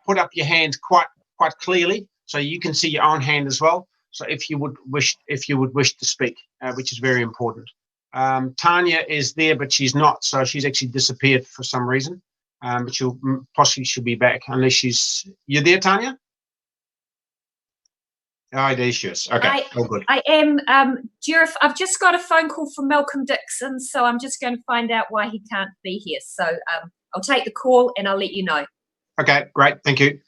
put up your hand quite clearly, so you can see your own hand as well. So if you would wish to speak, which is very important. Tanya is there, but she's not. So she's actually disappeared for some reason. But she'll be back unless you're there, Tanya? Oh, there she is. Okay, all good. I am. I've just got a phone call from Malcolm Dixon, so I'm just going to find out why he can't be here. So I'll take the call and I'll let you know. Okay, great. Thank you.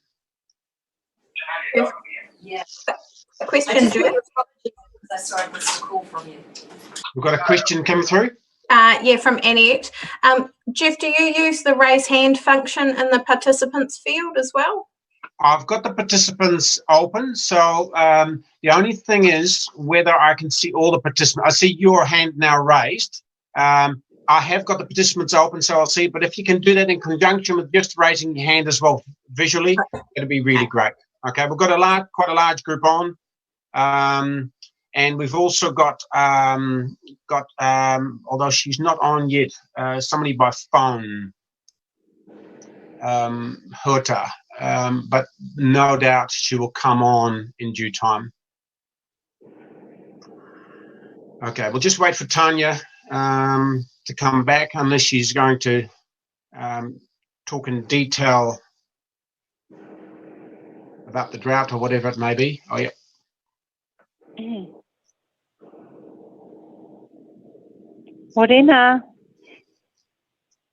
Yeah. A question, Jeff. Sorry, I missed a call from you. We've got a question coming through. Yeah, from Annette. Jeff, do you use the raise hand function in the participants field as well? I've got the participants open, so the only thing is whether I can see all the participants. I see your hand now raised. I have got the participants open, so I'll see. But if you can do that in conjunction with just raising your hand as well visually, it'll be really great. Okay, we've got quite a large group on, and we've also got although she's not on yet, somebody by phone, Huta. But no doubt she will come on in due time. Okay, we'll just wait for Tanya to come back, unless she's going to talk in detail about the drought or whatever it may be. Oh, yeah. Morena.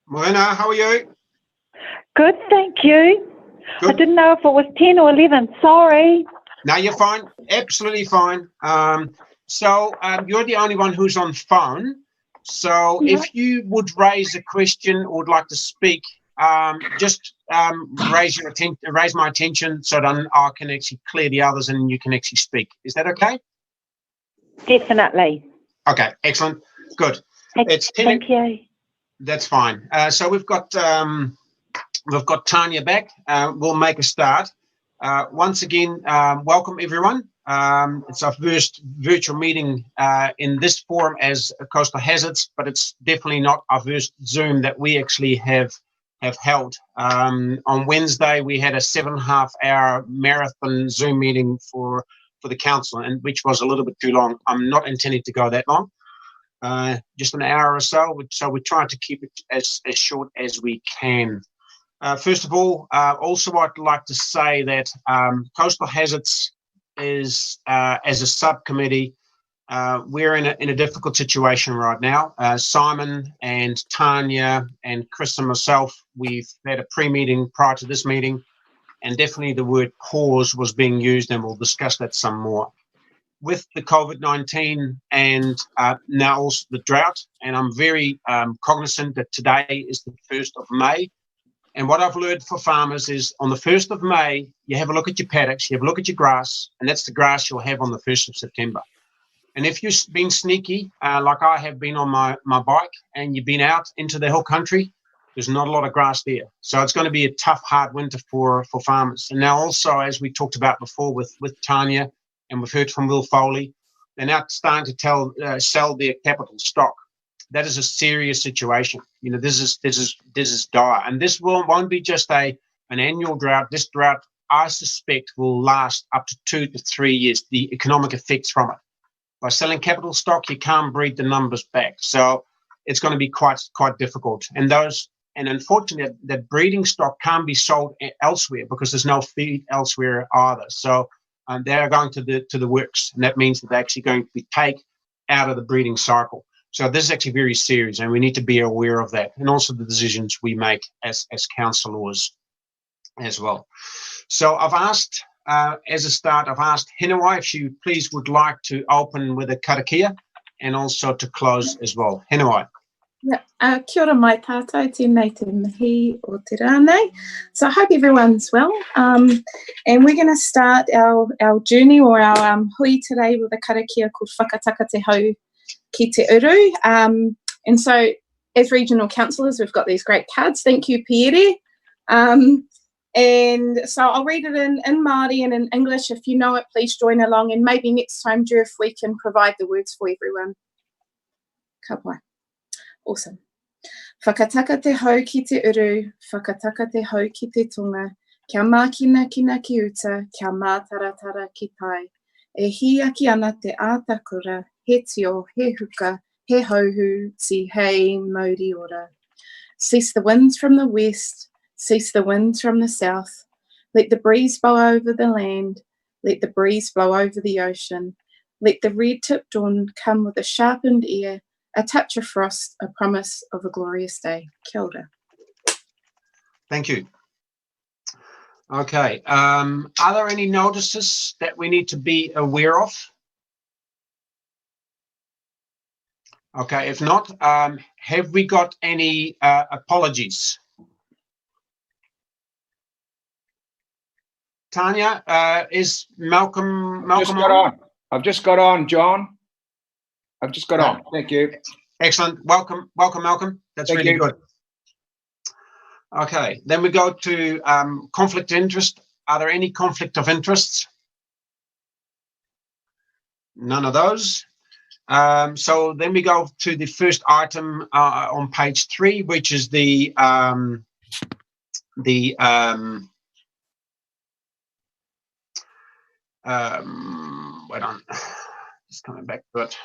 Morena, how are you? Good, thank you. Good. I didn't know if it was 10 or 11. Sorry. No, you're fine. Absolutely fine. So you're the only one who's on phone. So if you would raise a question or would like to speak, just raise my attention so that I can actually clear the others and you can actually speak. Is that okay? Definitely. Okay, excellent. Good. It's 10. Thank you. That's fine. So we've got Tanya back. We'll make a start. Once again, welcome everyone. It's our first virtual meeting in this forum as Coastal Hazards, but it's definitely not our first Zoom that we actually have held. On Wednesday, we had a 7.5-hour marathon Zoom meeting for the council, and which was a little bit too long. I'm not intending to go that long. Just an hour or so. So we're trying to keep it as short as we can. First of all, also I'd like to say that Coastal Hazards is, as a subcommittee, we're in a difficult situation right now. Simon and Tanya and Chris and myself, we've had a pre-meeting prior to this meeting, and definitely the word pause was being used, and we'll discuss that some more. With the COVID-19 and now also the drought, and I'm very cognizant that today is the 1st of May. And what I've learned for farmers is on the 1st of May, you have a look at your paddocks, you have a look at your grass, and that's the grass you'll have on the 1st of September. And if you've been sneaky, like I have been on my bike, and you've been out into the hill country, there's not a lot of grass there. So it's going to be a tough, hard winter for farmers. And now also, as we talked about before with Tanya, and we've heard from Will Foley, they're now starting to sell their capital stock. That is a serious situation. You know, this is dire, and this won't be just an annual drought. This drought, I suspect, will last up to 2 to 3 years. The economic effects from it. By selling capital stock, you can't breed the numbers back, so it's going to be quite difficult. And unfortunately, that breeding stock can't be sold elsewhere because there's no feed elsewhere either. So they're going to the works, and that means that they're actually going to be taken out of the breeding cycle. So this is actually very serious, and we need to be aware of that, and also the decisions we make as councillors as well. So I've asked, as a start, I've asked Henawai if she please would like to open with a karakia and also to close as well. Henawai. Yeah, kia ora mai tātou, tēnei te mihi o te rānei. So I hope everyone's well. And we're going to start our journey or our hui today with a karakia called Whakataka te hau ki te uru. And so as regional councillors, we've got these great cards. Thank you, Pierre. And so I'll read it in Māori and in English. If you know it, please join along. And maybe next time, Jeff, we can provide the words for everyone. Ka pai. Awesome. Whakataka te hau ki te uru, whakataka te hau ki te tonga, Kia mākina kina ki uta, kia mātaratara ki tai. E hi aki ana te ātakura, he tio, he huka, he hauhu, ti hei mauri ora. Cease the winds from the west, cease the winds from the south. Let the breeze blow over the land, let the breeze blow over the ocean. Let the red-tipped dawn come with a sharpened ear, a touch of frost, a promise of a glorious day. Kia ora. Thank you. Okay, are there any notices that we need to be aware of? Okay, if not, have we got any apologies? Tanya, is Malcolm on? I've just got on, John. I've just got on. Thank you. Excellent. Welcome, Malcolm. That's Thank really you. good. Okay, then we go to conflict of interest. Are there any conflict of interests? None of those. So then we go to the first item on page 3, which is the wait on, just coming back to it.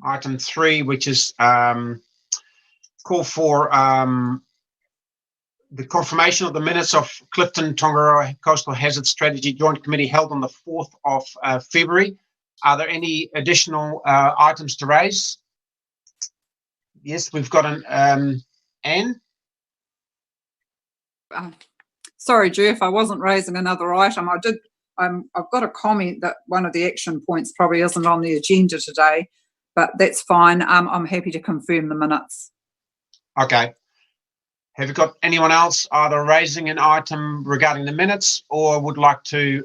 Item 3, which is call for the confirmation of the minutes of Clifton Tangoio Coastal Hazard Strategy Joint Committee held on the 4th of February. Are there any additional items to raise? Yes, we've got an Anne. Sorry, Jeff, I wasn't raising another item. I've got a comment that one of the action points probably isn't on the agenda today, but that's fine. I'm happy to confirm the minutes. Okay. Have you got anyone else either raising an item regarding the minutes or would like to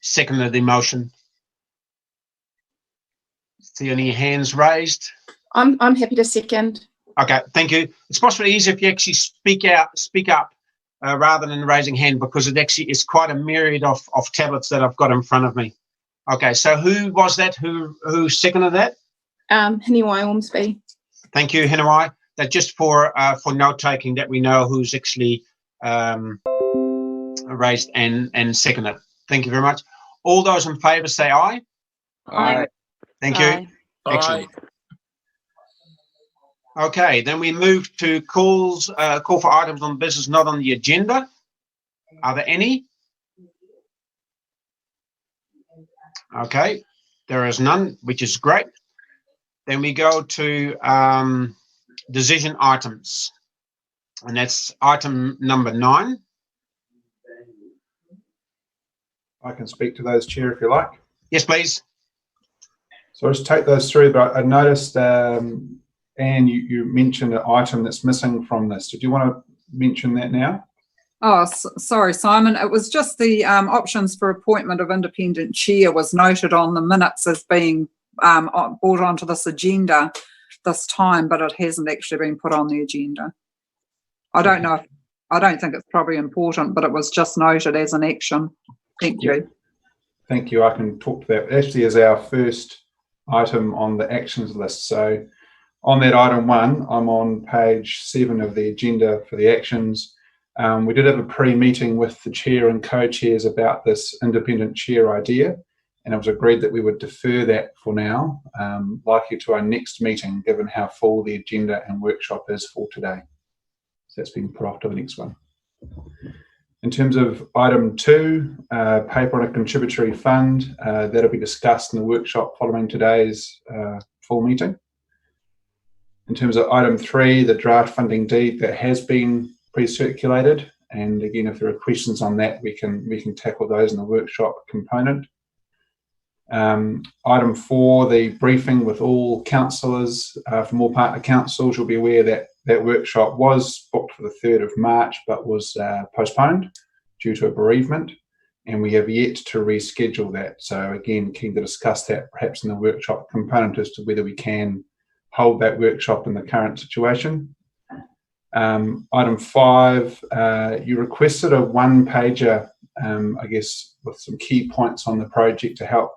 second the motion? See any hands raised? I'm happy to second. Okay, thank you. It's possibly easier if you actually speak up rather than raising hand, because it actually is quite a myriad of tablets that I've got in front of me. Okay, so who was that? Who seconded that? Hiniwai Ormsby. Thank you, Hiniwai. That just for note taking, that we know who's actually raised and seconded. Thank you very much. All those in favour say aye. Aye. Thank you. Excellent. Okay, then we move to call for items on business not on the agenda. Are there any? Okay, there is none, which is great. Then we go to decision items, and that's item number 9. I can speak to those, Chair, if you like. Yes, please. So I'll just take those through, but I noticed, Anne, you mentioned an item that's missing from this. Did you want to mention that now? Oh, sorry, Simon. It was just the options for appointment of independent chair was noted on the minutes as being brought onto this agenda this time, but it hasn't actually been put on the agenda. I don't know. I don't think it's probably important, but it was just noted as an action. Thank you. Thank you. I can talk to that. It actually is our first item on the actions list. So on that item 1, I'm on page 7 of the agenda for the actions. We did have a pre-meeting with the chair and co-chairs about this independent chair idea, and it was agreed that we would defer that for now, likely to our next meeting, given how full the agenda and workshop is for today. So that's been put off to the next one. In terms of item 2, paper on a contributory fund, that'll be discussed in the workshop following today's full meeting. In terms of item 3, the draft funding deed, that has been pre-circulated, and again, if there are questions on that, we can tackle those in the workshop component. Item 4, the briefing with all councillors from all partner councils. You'll be aware that that workshop was booked for the 3rd of March, but was postponed due to a bereavement, and we have yet to reschedule that. So again, keen to discuss that perhaps in the workshop component as to whether we can hold that workshop in the current situation. Item 5, you requested a 1-pager, I guess, with some key points on the project to help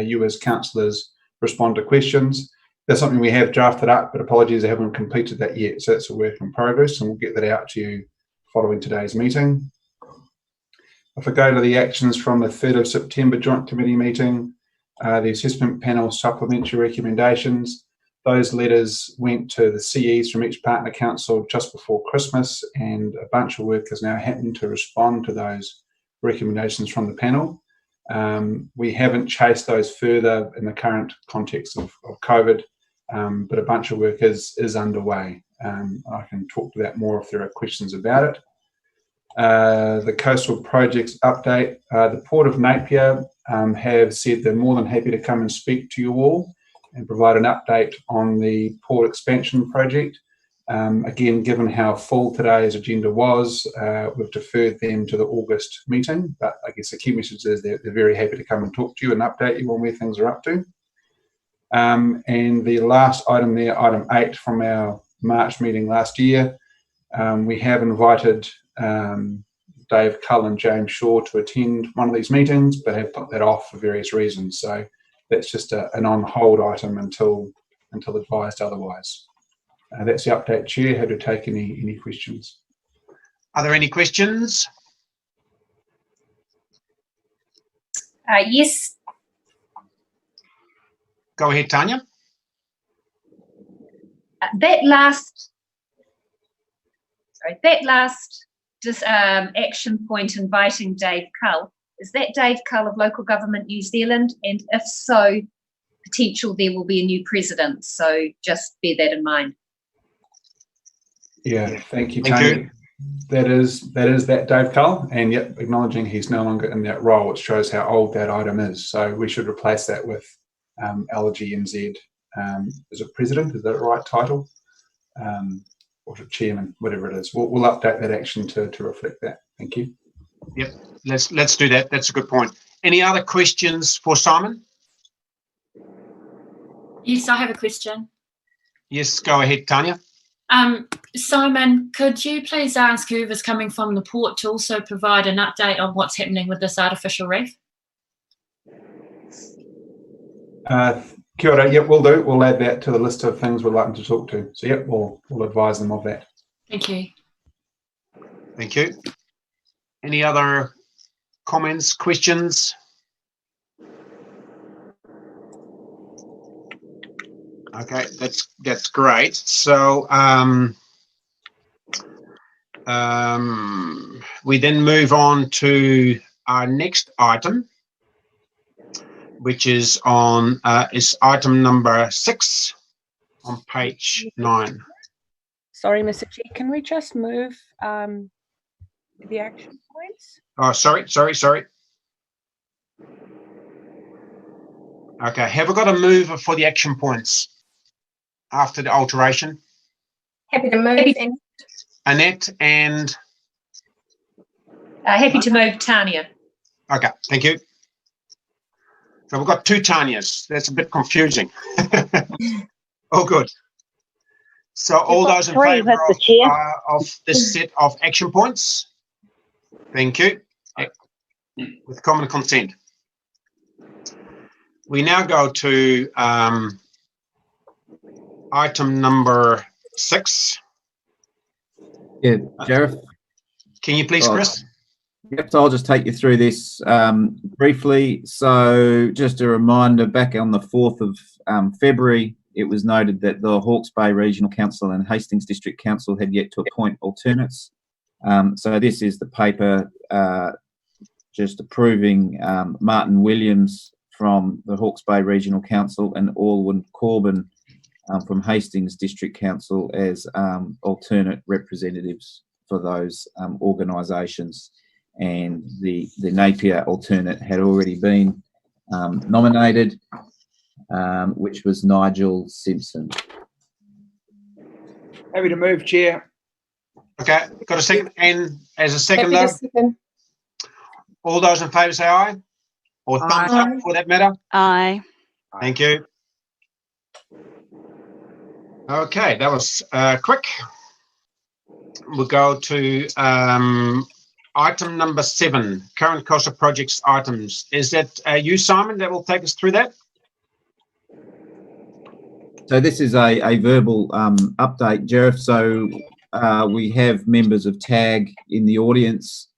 you as councillors respond to questions. That's something we have drafted up, but apologies, I haven't completed that yet. So that's a work in progress, and we'll get that out to you following today's meeting. If I go to the actions from the 3rd of September Joint Committee meeting, the assessment panel supplementary recommendations, those letters went to the CEs from each partner council just before Christmas, and a bunch of work is now happening to respond to those recommendations from the panel. We haven't chased those further in the current context of COVID, but a bunch of work is underway. I can talk to that more if there are questions about it. The coastal projects update. The Port of Napier have said they're more than happy to come and speak to you all and provide an update on the port expansion project. Again, given how full today's agenda was, we've deferred them to the August meeting, but I guess the key message is they're very happy to come and talk to you and update you on where things are up to. And the last item there, item 8 from our March meeting last year, we have invited Dave Cull and James Shaw to attend one of these meetings, but have put that off for various reasons. So that's just an on hold item until advised otherwise. That's the update, Chair. Happy to take any questions. Are there any questions? Yes. Go ahead, Tanya. That last action point inviting Dave Cull, is that Dave Cull of Local Government New Zealand? And if so, potential there will be a new president. So just bear that in mind. Yeah, thank you, Tanya. That is that Dave Cull, and yet acknowledging he's no longer in that role, which shows how old that item is. So we should replace that with Allergy NZ. Is it president? Is that the right title? Or chairman, whatever it is. We'll update that action to reflect that. Thank you. Yep, let's do that. That's a good point. Any other questions for Simon? Yes, I have a question. Yes, go ahead, Tanya. Simon, could you please ask whoever's coming from the port to also provide an update on what's happening with this artificial reef? Kia ora, yep, we'll do. We'll add that to the list of things we'd like them to talk to. So yep, we'll advise them of that. Thank you. Thank you. Any other comments, questions? Okay, that's great. So we then move on to our next item, which is on item number 6 on page 9. Sorry, Mr. Chair, can we just move the action points? Oh, sorry. Okay, have we got a mover for the action points after the alteration? Happy to move. Annette and? Happy to move, Tanya. Okay, thank you. So we've got 2 Tanyas. That's a bit confusing. Oh, good. So all those in favour of this set of action points? Thank you. With common consent. We now go to item number 6. Yeah, Jareth. Can you please, Chris? Yep, so I'll just take you through this briefly. So just a reminder, back on the 4th of February, it was noted that the Hawke's Bay Regional Council and Hastings District Council had yet to appoint alternates. So this is the paper just approving Martin Williams from the Hawke's Bay Regional Council and Alwyn Corbin from Hastings District Council as alternate representatives for those organisations. And the Napier alternate had already been nominated, which was Nigel Simpson. Happy to move, Chair. Okay, got a second? And as a seconder, all those in favour say aye, or thumbs up for that matter. Aye. Thank you. Okay, that was quick. We'll go to item number 7, current coastal projects items. Is that you, Simon, that will take us through that? So this is a verbal update, Jareth. So we have members of TAG in the audience,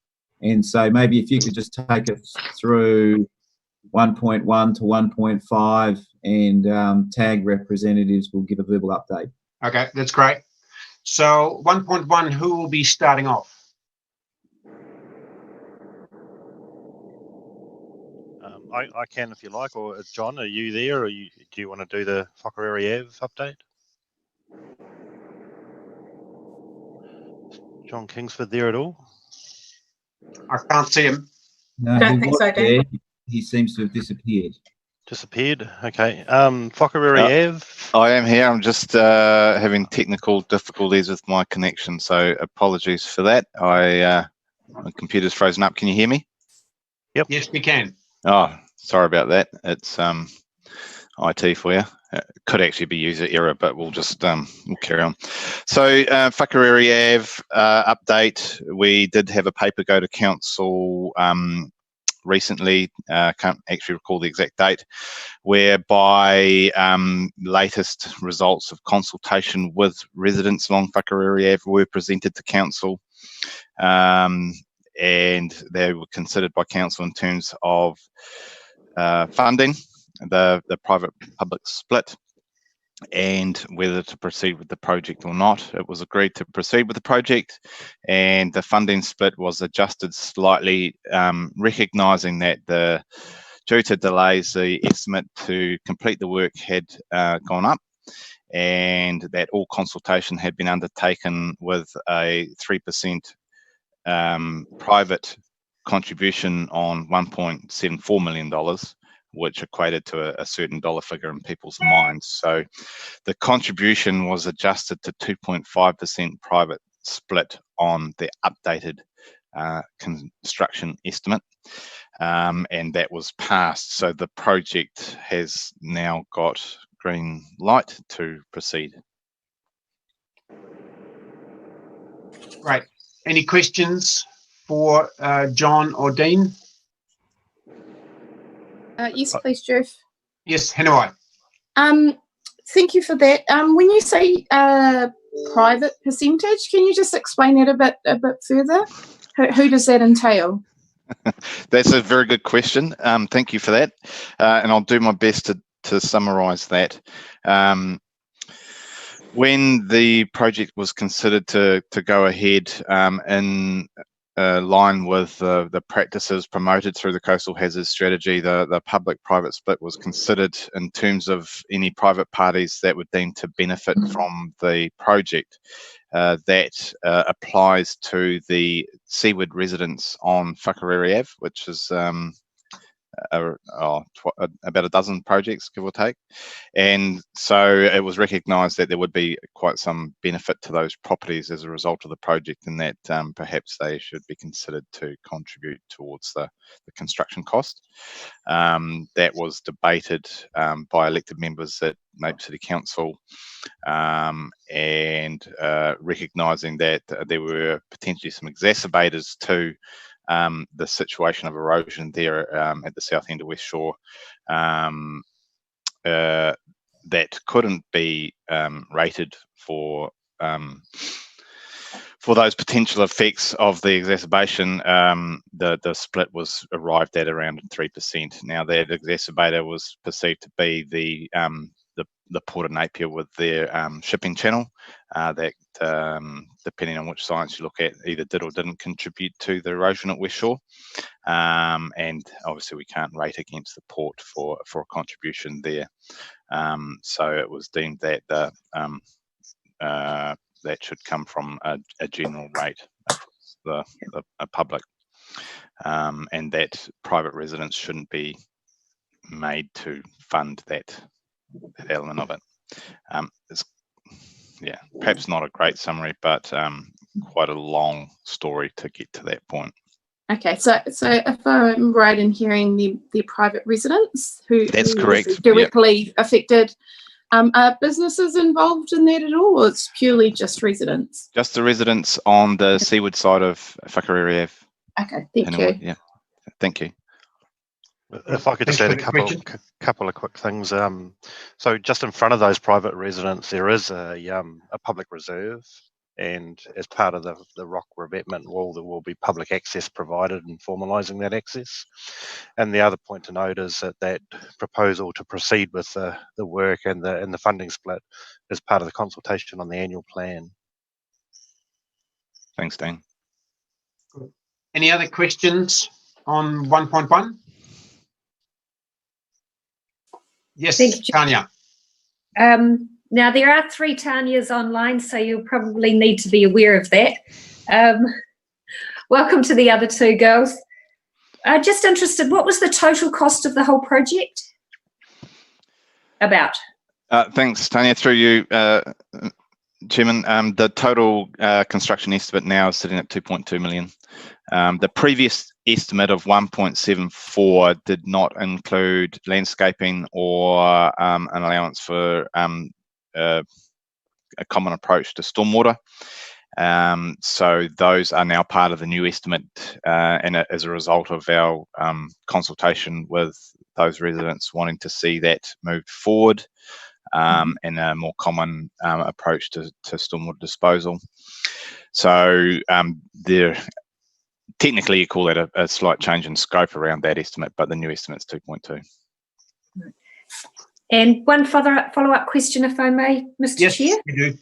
and so maybe if you could just take us through 1.1 to 1.5, and TAG representatives will give a verbal update. Okay, that's great. So 1.1, who will be starting off? I can if you like, or John, are you there, or do you want to do the Whakarere Ave update? John Kingsford there at all? I can't see him. No, Don't he think was so, Dan. there. He seems to have disappeared. Disappeared. Okay. Whakarere Ave. I am here. I'm just having technical difficulties with my connection, so apologies for that. My computer's frozen up. Can you hear me? Yep. Yes, we can. Oh, sorry about that. It's IT for you. It could actually be user error, but we'll just we'll carry on. So Whakarere Ave update. We did have a paper go to council recently. Can't actually recall the exact date, whereby latest results of consultation with residents along Whakarere Ave were presented to council, and they were considered by council in terms of funding, the private-public split, and whether to proceed with the project or not. It was agreed to proceed with the project, and the funding split was adjusted slightly, recognising that due to delays, the estimate to complete the work had gone up, and that all consultation had been undertaken with a 3% private contribution on $1.74 million, which equated to a certain dollar figure in people's minds. So the contribution was adjusted to 2.5% private split on the updated construction estimate, and that was passed. So the project has now got green light to proceed. Great. Any questions for John or Dean? Yes, please, Jeff. Yes, Hanoi. Thank you for that. When you say private percentage, can you just explain it a bit further? Who does that entail? That's a very good question. Thank you for that, and I'll do my best to summarise that. When the project was considered to go ahead in line with the practices promoted through the Coastal Hazards Strategy, the public-private split was considered in terms of any private parties that would deem to benefit from the project. That applies to the seaward residents on Whakarere Ave, which is about a dozen projects, give or take. And so it was recognised that there would be quite some benefit to those properties as a result of the project, and that perhaps they should be considered to contribute towards the construction cost. That was debated by elected members at Napier City Council, and recognising that there were potentially some exacerbators to the situation of erosion there at the south end of West Shore that couldn't be rated for those potential effects of the exacerbation. The split was arrived at around 3%. Now that exacerbator was perceived to be the Port of Napier with their shipping channel that, depending on which science you look at, either did or didn't contribute to the erosion at West Shore. And obviously we can't rate against the port for a contribution there. So it was deemed that that should come from a general rate across the public, and that private residents shouldn't be made to fund that element of it. It's, yeah, perhaps not a great summary, but quite a long story to get to that point. Okay, so if I'm right in hearing, the private residents who correct, directly affected, are businesses involved in that at all, or it's purely just residents? Just the residents on the seaward side of Whakarere Ave. Okay, thank you. Yeah, thank you. If I could just add a couple of quick things. So just in front of those private residents, there is a public reserve, And as part of the rock revetment wall, there will be public access provided and formalising that access. And the other point to note is that proposal to proceed with the work and the funding split is part of the consultation on the annual plan. Thanks, Dan. Any other questions on 1.1? Yes, Tanya. Now, there are 3 Tanyas online, so you'll probably need to be aware of that. Welcome to the other 2 girls. Just interested, what was the total cost of the whole project? About? Thanks, Tanya. Through you, Chairman. The total construction estimate now is sitting at 2.2 million. The previous estimate of 1.74 did not include landscaping or an allowance for a common approach to stormwater. So those are now part of the new estimate, and as a result of our consultation with those residents wanting to see that moved forward, and a more common approach to stormwater disposal. So there, technically you call that a slight change in scope around that estimate, but the new estimate's 2.2. And one follow-up question, if I may, Mr. Yes, Chair. you do.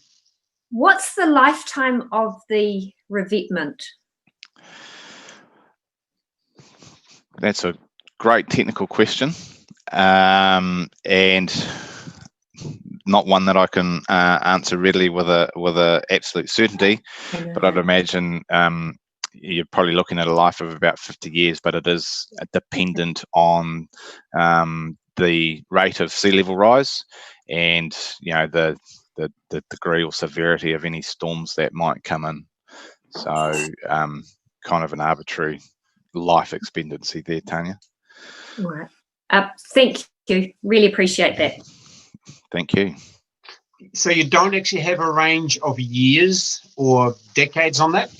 What's the lifetime of the revetment? That's a great technical question, and not one that I can answer readily with a absolute certainty. But I'd imagine you're probably looking at a life of about 50 years, but it is dependent on the rate of sea level rise and the degree or severity of any storms that might come in. So kind of an arbitrary life expectancy there, Tanya. Right. Thank you. Really appreciate that. Thank you. So you don't actually have a range of years or decades on that?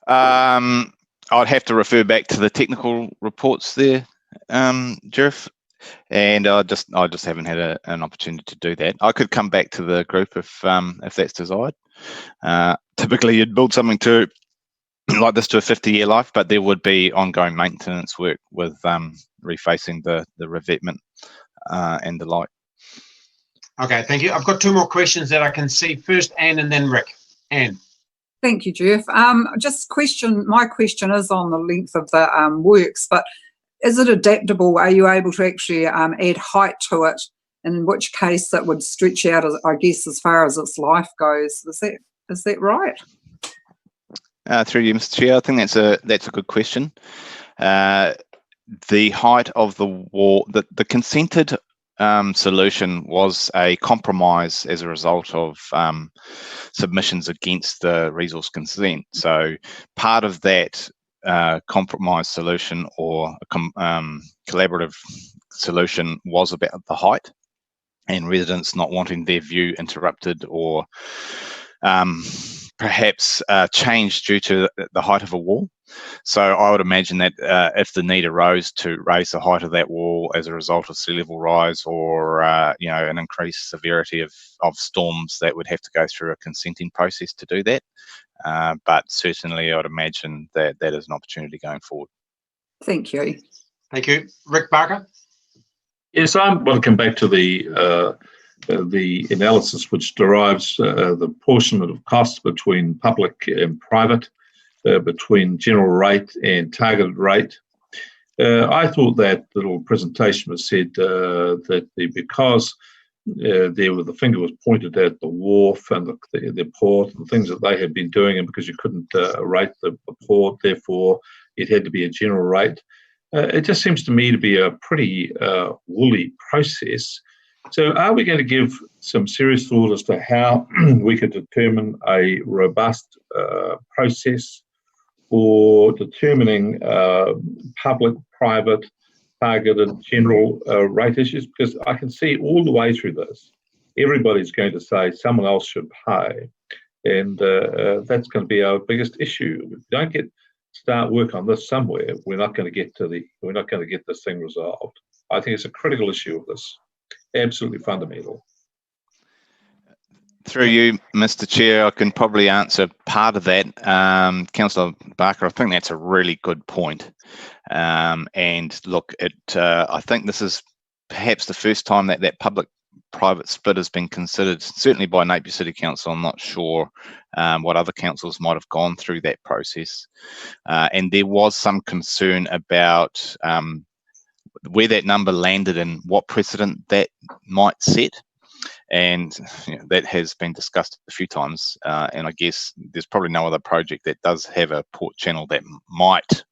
I'd have to refer back to the technical reports there, Jeff, and I just haven't had an opportunity to do that. I could come back to the group if that's desired. Typically, you'd build something like this to a 50-year life, but there would be ongoing maintenance work with refacing the revetment and the like. Okay, thank you. I've got 2 more questions that I can see. First, Anne, and then Rick. Anne. Thank you, Jeff. My question is on the length of the works, but is it adaptable? Are you able to actually add height to it? In which case that would stretch out, I guess, as far as its life goes. Is that right? Through you, Mr. Chair, I think that's a good question. The height of the wall, the consented solution was a compromise as a result of submissions against the resource consent. So part of that compromise solution or collaborative solution was about the height and residents not wanting their view interrupted or perhaps changed due to the height of a wall. So I would imagine that if the need arose to raise the height of that wall as a result of sea level rise or an increased severity of storms, that would have to go through a consenting process to do that. But certainly I would imagine that is an opportunity going forward. Thank you. Thank you. Rick Barker? Yes, I want to come back to the analysis which derives the portion of costs between public and private, between general rate and targeted rate. I thought that little presentation was said that because the finger was pointed at the wharf and the port and things that they had been doing, and because you couldn't rate the port, therefore it had to be a general rate. It just seems to me to be a pretty woolly process. So are we going to give some serious thought as to how we could determine a robust process for determining public, private, targeted, general rate issues? Because I can see all the way through this, everybody's going to say someone else should pay, and that's going to be our biggest issue. If we don't start work on this somewhere, we're not going to get this thing resolved. I think it's a critical issue of this. Absolutely fundamental. Through you, Mr. Chair, I can probably answer part of that. Councillor Barker, I think that's a really good point. And look, I think this is perhaps the first time that that public-private split has been considered, certainly by Napier City Council. I'm not sure what other councils might have gone through that process. And there was some concern about where that number landed and what precedent that might set. And that has been discussed a few times, and I guess there's probably no other project that does have a port channel that might,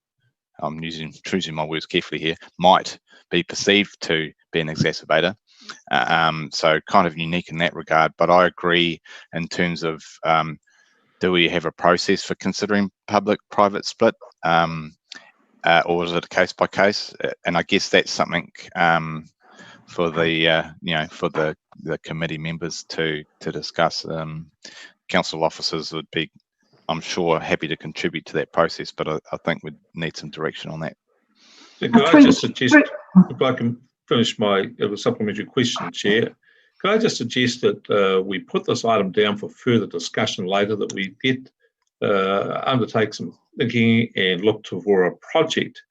I'm choosing my words carefully here, might be perceived to be an exacerbator. So kind of unique in that regard, but I agree in terms of do we have a process for considering public-private split, or is it a case by case? And I guess that's something for the for the committee members to discuss. Council officers would be, I'm sure, happy to contribute to that process, but I think we need some direction on that. So could I just suggest, if I can finish my supplementary question, Chair, could I just suggest that we put this item down for further discussion later, that we get undertake some thinking and look for a project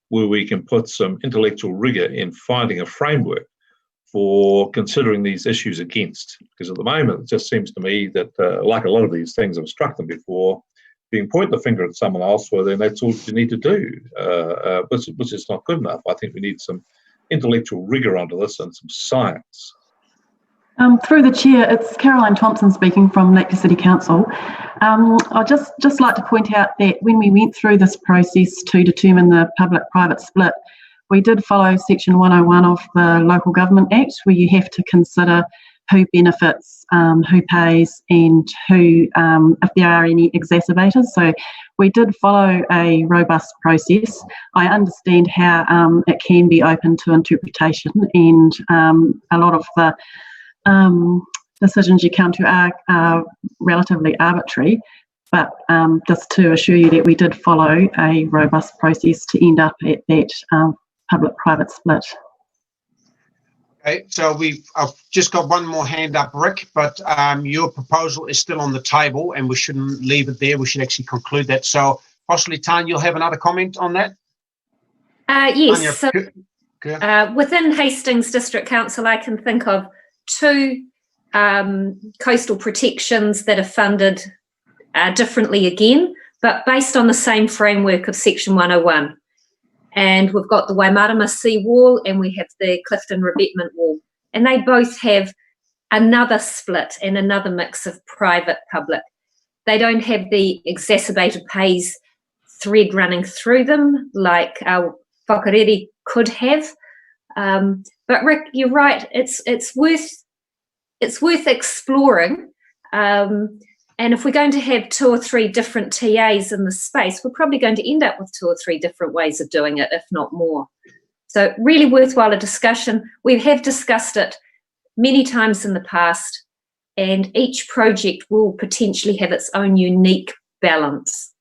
where we can put some intellectual rigour in finding a framework for considering these issues against, because at the moment it just seems to me that like a lot of these things, I've struck them before, being pointing the finger at someone else, well then that's all you need to do, which is not good enough. I think we need some intellectual rigour onto this and some science. Through the chair, it's Caroline Thompson speaking from Napier City Council. I'd just like to point out that when we went through this process to determine the public-private split, we did follow Section 101 of the Local Government Act, where you have to consider who benefits, who pays, and who, if there are any exacerbators. So we did follow a robust process. I understand how it can be open to interpretation, and a lot of the decisions you come to are relatively arbitrary. But just to assure you that we did follow a robust process to end up at that public-private split. Okay, so I've just got one more hand up, Rick, but your proposal is still on the table and we shouldn't leave it there. We should actually conclude that. So possibly, Tanya, you'll have another comment on that? Yes. Tanya, so, within Hastings District Council, I can think of two coastal protections that are funded differently again, but based on the same framework of Section 101. And we've got the Waimarama Sea Wall and we have the Clifton Revetment Wall. And they both have another split and another mix of private-public. They don't have the exacerbated pays thread running through them like our whakarere could have. But Rick, you're right, it's worth exploring. And if we're going to have 2 or 3 different TAs in the space, we're probably going to end up with 2 or 3 different ways of doing it, if not more. So really worthwhile a discussion. We have discussed it many times in the past, and each project will potentially have its own unique balance.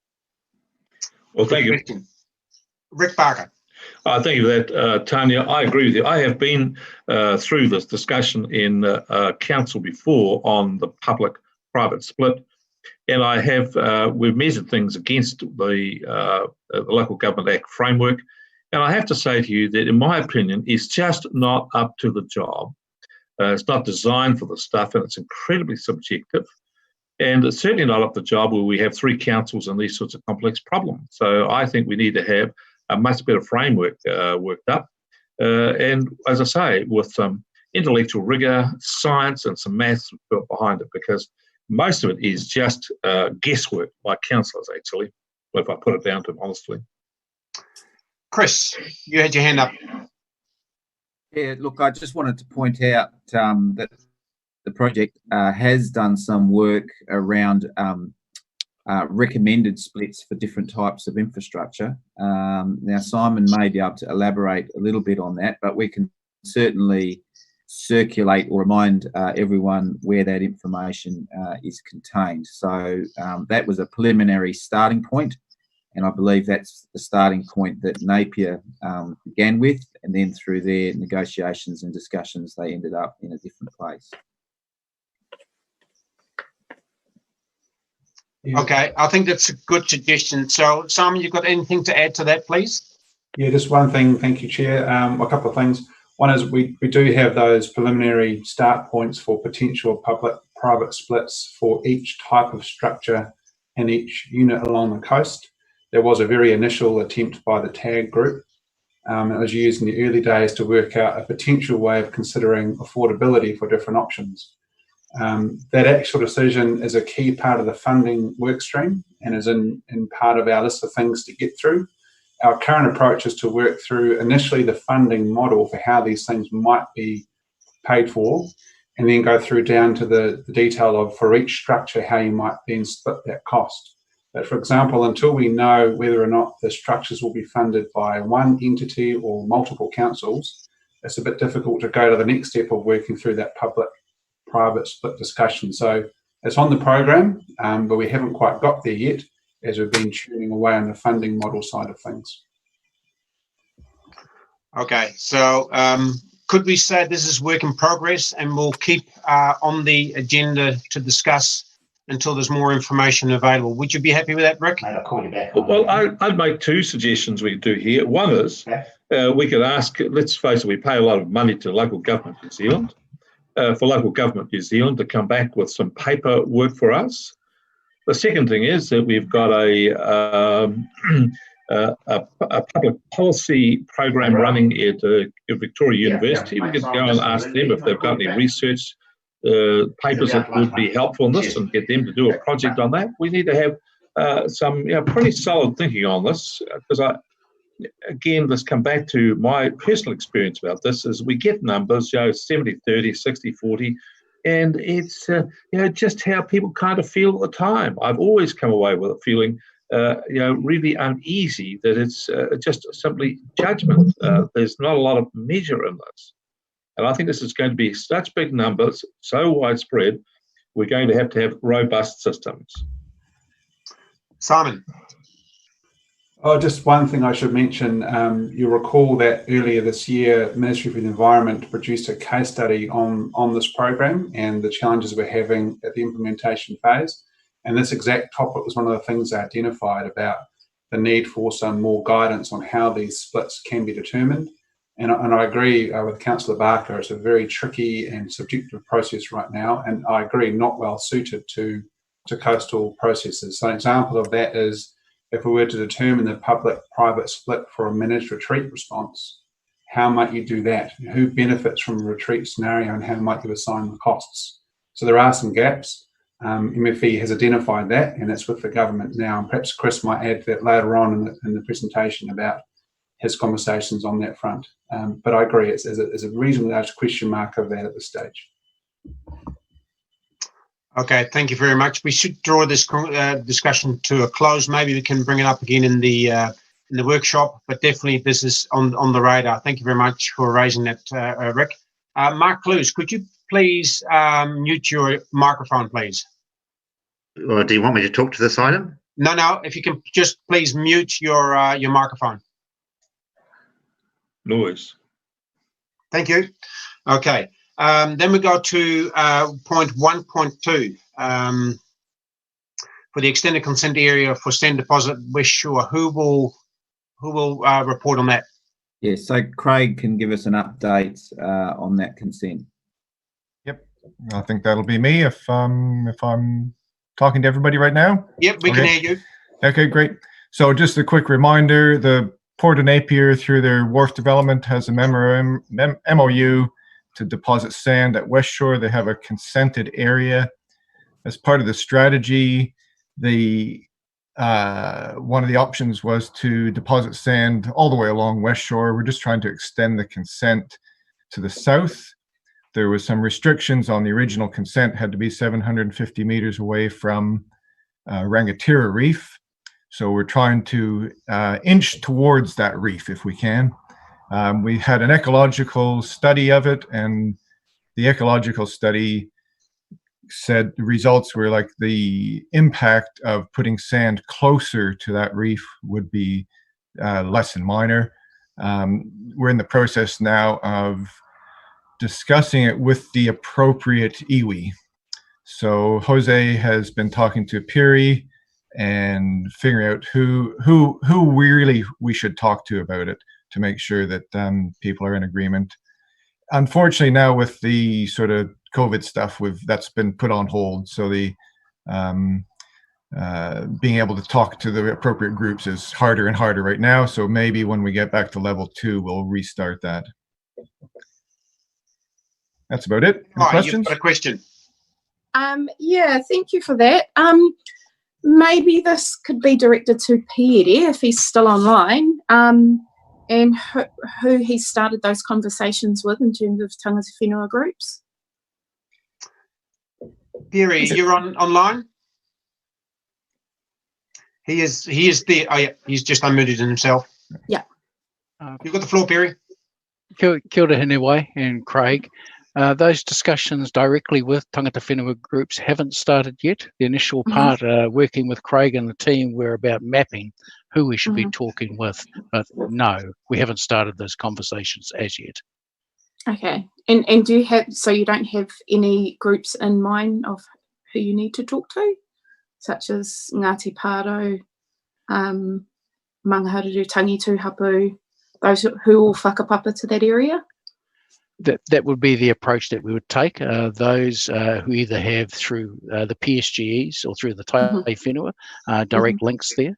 Well, thank you. Rick Barker. Thank you for that, Tanya. I agree with you. I have been through this discussion in council before on the public-private split, and I have we've measured things against the Local Government Act framework, and I have to say to you that, in my opinion, it's just not up to the job. It's not designed for the stuff, and it's incredibly subjective, and it's certainly not up to the job where we have 3 councils and these sorts of complex problems. So I think we need to have a much better framework worked up, and as I say, with some intellectual rigour, science and some maths built behind it, because most of it is just guesswork by councillors, actually, if I put it down to them honestly. Chris, you had your hand up. Yeah, look, I just wanted to point out that the project has done some work around recommended splits for different types of infrastructure. Now, Simon may be able to elaborate a little bit on that, but we can certainly circulate or remind everyone where that information is contained. So that was a preliminary starting point, and I believe that's the starting point that Napier began with, and then through their negotiations and discussions, they ended up in a different place. Yeah. Okay, I think that's a good suggestion. So, Simon, you got anything to add to that, please? Yeah, just one thing. Thank you, Chair. A couple of things. One is we do have those preliminary start points for potential public-private splits for each type of structure and each unit along the coast. There was a very initial attempt by the TAG group. It was used in the early days to work out a potential way of considering affordability for different options. That actual decision is a key part of the funding work stream and is in part of our list of things to get through. Our current approach is to work through initially the funding model for how these things might be paid for, and then go through down to the detail of, for each structure, how you might then split that cost. But for example, until we know whether or not the structures will be funded by one entity or multiple councils, it's a bit difficult to go to the next step of working through that public-private split discussion. So it's on the program, but we haven't quite got there yet, as we've been tuning away on the funding model side of things. Okay, so could we say this is work in progress, and we'll keep on the agenda to discuss until there's more information available? Would you be happy with that, Rick? Mate, I'll call you back. Well, I'd make two suggestions we could do here. One is we could ask, let's face it, we pay a lot of money to local government New Zealand, for local government New Zealand to come back with some paperwork for us. The second thing is that we've got a public policy program running at Victoria University. We could go and ask them if they've got any research papers that would be helpful in this and get them to do a project on that. We need to have some pretty solid thinking on this, because again, let's come back to my personal experience about this, is we get numbers, 70-30, 60-40, and it's just how people kind of feel at the time. I've always come away with a feeling really uneasy that it's just simply judgment. There's not a lot of measure in this. And I think this is going to be such big numbers, so widespread, we're going to have robust systems. Simon. Oh, just one thing I should mention. You'll recall that earlier this year, Ministry for the Environment produced a case study on this program and the challenges we're having at the implementation phase. And this exact topic was one of the things they identified about the need for some more guidance on how these splits can be determined. And I agree with Councillor Barker, it's a very tricky and subjective process right now, and I agree not well suited to coastal processes. So an example of that is, if we were to determine the public-private split for a managed retreat response, how might you do that? Who benefits from a retreat scenario, and how might you assign the costs? So there are some gaps. MFE has identified that, and it's with the government now. And perhaps Chris might add to that later on in the presentation about his conversations on that front. But I agree, it's a reasonably large question mark of that at this stage. Okay, thank you very much. We should draw this discussion to a close. Maybe we can bring it up again in the workshop, but definitely this is on the radar. Thank you very much for raising that, Rick. Mark Clues, could you please mute your microphone, please? Or do you want me to talk to this item? No, if you can just please mute your microphone. Noise. Thank you. Okay. Then we go to point 1.2 for the extended consent area for sand deposit West Shore. Who will report on that? Yeah, so Craig can give us an update on that consent. Yep, I think that'll be me if I'm talking to everybody right now. Yep, we can hear you. Okay, great. So just a quick reminder: the Port of Napier, through their wharf development, has a MOU to deposit sand at West Shore. They have a consented area. As part of the strategy, one of the options was to deposit sand all the way along West Shore. We're just trying to extend the consent to the south. There was some restrictions on the original consent, had to be 750 meters away from Rangatira Reef. So we're trying to inch towards that reef if we can. We had an ecological study of it, and the ecological study said the results were like the impact of putting sand closer to that reef would be less than minor. We're in the process now of discussing it with the appropriate iwi. So Jose has been talking to Piri and figuring out who really we should talk to about it to make sure that people are in agreement. Unfortunately, now with the sort of COVID stuff, that's been put on hold. So the being able to talk to the appropriate groups is harder and harder right now. So maybe when we get back to level 2, we'll restart that. That's about it. Any questions? You've got a question. Yeah, thank you for that. Maybe this could be directed to Pierre if he's still online, and who he started those conversations with in terms of tangata whenua groups. Pierre, you're online? He is there. Oh yeah, he's just unmuted himself. Yeah. You've got the floor, Pierre. Kia ora Heneway and Craig. Those discussions directly with tangata whenua groups haven't started yet. The initial part, working with Craig and the team, were about mapping who we should be talking with. But no, we haven't started those conversations as yet. Okay. And do you have, so you don't have any groups in mind of who you need to talk to, such as Ngāti Pāro, Mangahararu, Tangitu, Hapu, those who all whakapapa to that area? That would be the approach that we would take. Those who either have through the PSGEs or through the Tai Whenua, direct links there,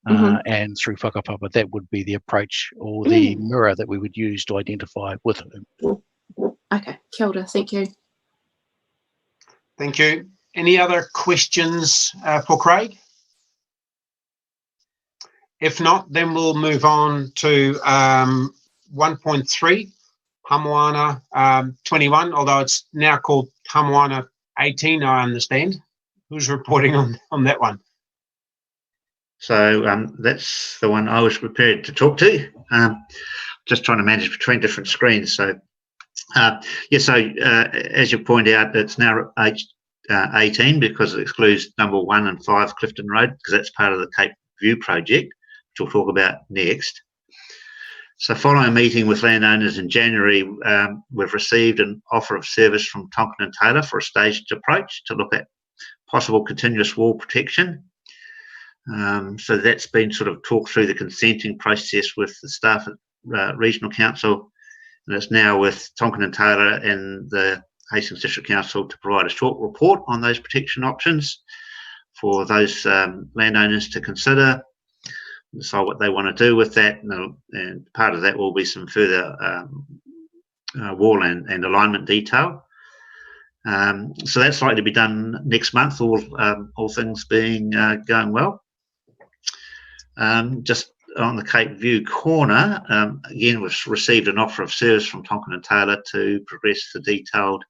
and through whakapapa, that would be the approach or the mirror that we would use to identify with whom. Okay, kia ora, thank you. Thank you. Any other questions for Craig? If not, then we'll move on to 1.3, Hamoana 21, although it's now called Hamoana 18, I understand. Who's reporting on that one? So that's the one I was prepared to talk to. Just trying to manage between different screens. So as you point out, it's now 18 because it excludes number 1 and 5 Clifton Road, because that's part of the Cape View project, which we'll talk about next. So following a meeting with landowners in January, we've received an offer of service from Tonkin and Taylor for a staged approach to look at possible continuous wall protection. So that's been sort of talked through the consenting process with the staff at Regional Council, and it's now with Tonkin and Taylor and the Hastings District Council to provide a short report on those protection options for those landowners to consider, decide what they want to do with that, and part of that will be some further wall and alignment detail. So that's likely to be done next month, all things being going well. Just on the Cape View corner, again, we've received an offer of service from Tonkin and Taylor to progress the detailed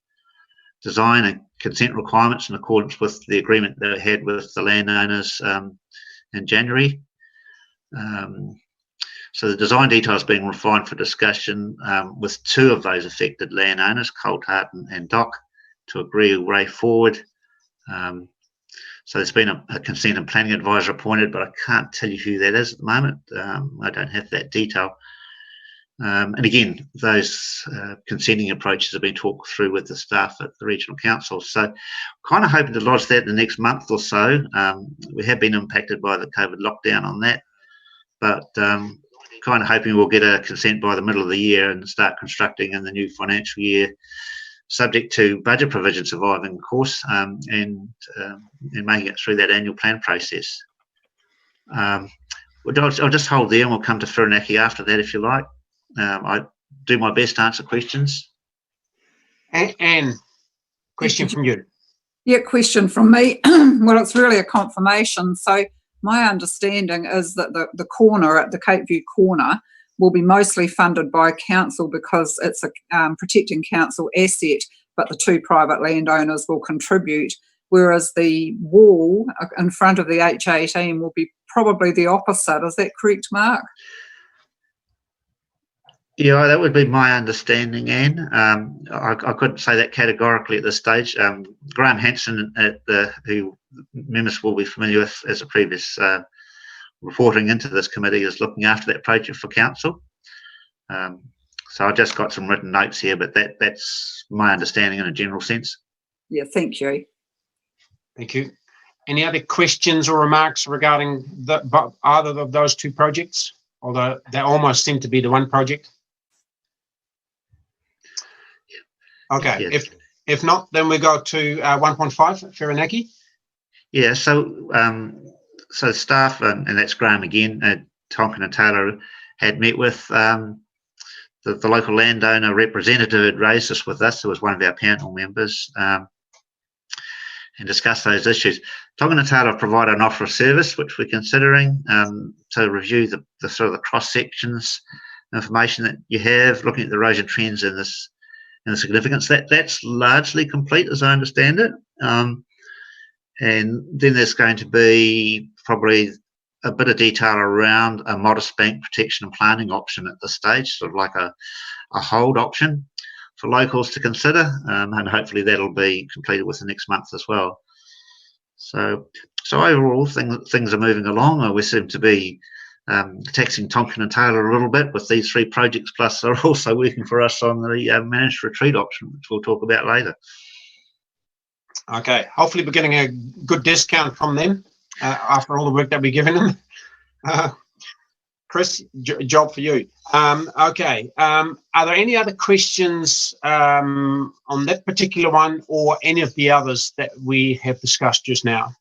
design and consent requirements in accordance with the agreement that they had with the landowners in January. So the design details being refined for discussion with 2 of those affected landowners, Coltart and Dock, to agree a way forward. So there's been a consent and planning advisor appointed, but I can't tell you who that is at the moment. I don't have that detail. And again, those consenting approaches have been talked through with the staff at the Regional Council. So kind of hoping to lodge that in the next month or so. We have been impacted by the COVID lockdown on that, but kind of hoping we'll get a consent by the middle of the year and start constructing in the new financial year, subject to budget provision surviving, of course, and making it through that annual plan process. I'll just hold there and we'll come to Whirinaki after that if you like. I do my best to answer questions. Anne, question from you. Yeah, question from me. Well, it's really a confirmation. So my understanding is that the corner at the Cape View corner will be mostly funded by council because it's a protecting council asset, but the 2 private landowners will contribute, whereas the wall in front of the H18 will be probably the opposite. Is that correct, Mark? Yeah, that would be my understanding, Anne. I couldn't say that categorically at this stage. Graham Hanson, who members will be familiar with as a previous reporting into this committee, is looking after that project for council. So I just got some written notes here, but that's my understanding in a general sense. Yeah, thank you. Thank you. Any other questions or remarks regarding either of those two projects? Although they almost seem to be the one project. Okay, Yes. if not, then we go to 1.5, Whirinaki. Yeah, so staff, and that's Graham again, Tonkin and Taylor had met with the local landowner representative had raised this with us, who was one of our panel members, and discussed those issues. Tonkin and Taylor provide an offer of service, which we're considering, to review the sort of the cross sections information that you have, looking at the erosion trends and the significance. That's largely complete, as I understand it. And then there's going to be probably a bit of detail around a modest bank protection and planting option at this stage, sort of like a hold option for locals to consider, and hopefully that'll be completed within the next month as well. So overall, things are moving along. We seem to be taxing Tonkin and Taylor a little bit with these 3 projects, plus they're also working for us on the managed retreat option, which we'll talk about later. Okay, hopefully we're getting a good discount from them after all the work that we're giving them. Chris, job for you. Okay, are there any other questions on that particular one or any of the others that we have discussed just now?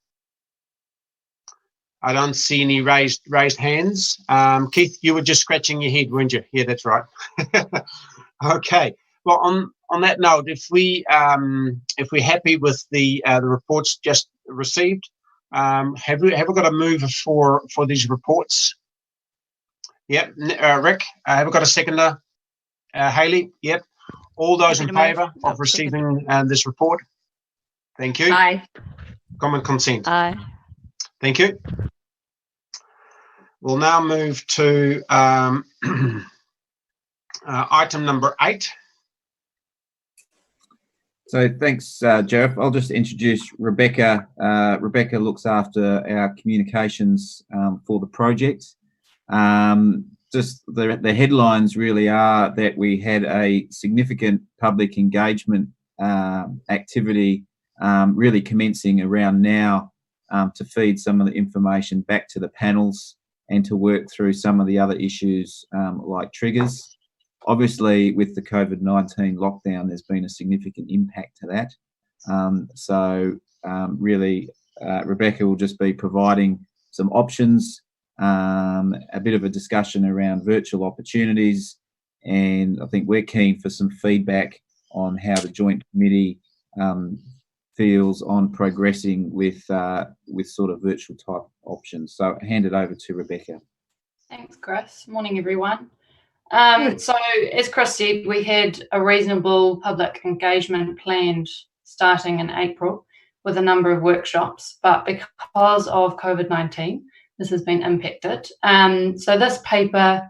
I don't see any raised hands. Keith, you were just scratching your head, weren't you? Yeah, that's right. Okay. Well, on that note, if we're happy with the reports just received, have we got a mover for these reports? Yep. Rick, have we got a seconder? Hayley, yep. All those in favour of receiving this report? Thank you. Aye. Common consent. Aye. Thank you. We'll now move to item number 8. So thanks, Jeff. I'll just introduce Rebecca. Rebecca looks after our communications for the project. Just the headlines really are that we had a significant public engagement activity really commencing around now to feed some of the information back to the panels and to work through some of the other issues like triggers. Obviously, with the COVID-19 lockdown, there's been a significant impact to that. Really, Rebecca will just be providing some options, a bit of a discussion around virtual opportunities, and I think we're keen for some feedback on how the Joint Committee feels on progressing with sort of virtual type options. So I'll hand it over to Rebecca. Thanks, Chris. Morning, everyone. So as Chris said, we had a reasonable public engagement planned starting in April with a number of workshops, but because of COVID-19, this has been impacted. So this paper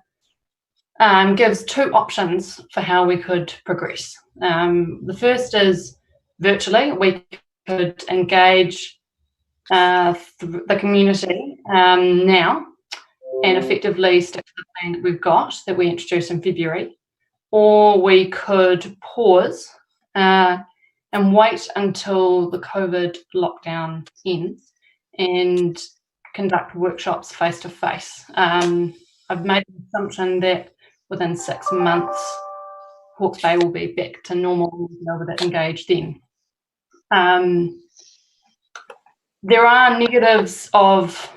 gives 2 options for how we could progress. The first is virtually. We could engage the community now and effectively stick to the plan that we've got, that we introduced in February, or we could pause and wait until the COVID lockdown ends and conduct workshops face-to-face. I've made the assumption that within 6 months, Hawke's Bay will be back to normal and we'll be able to engage then. There are negatives of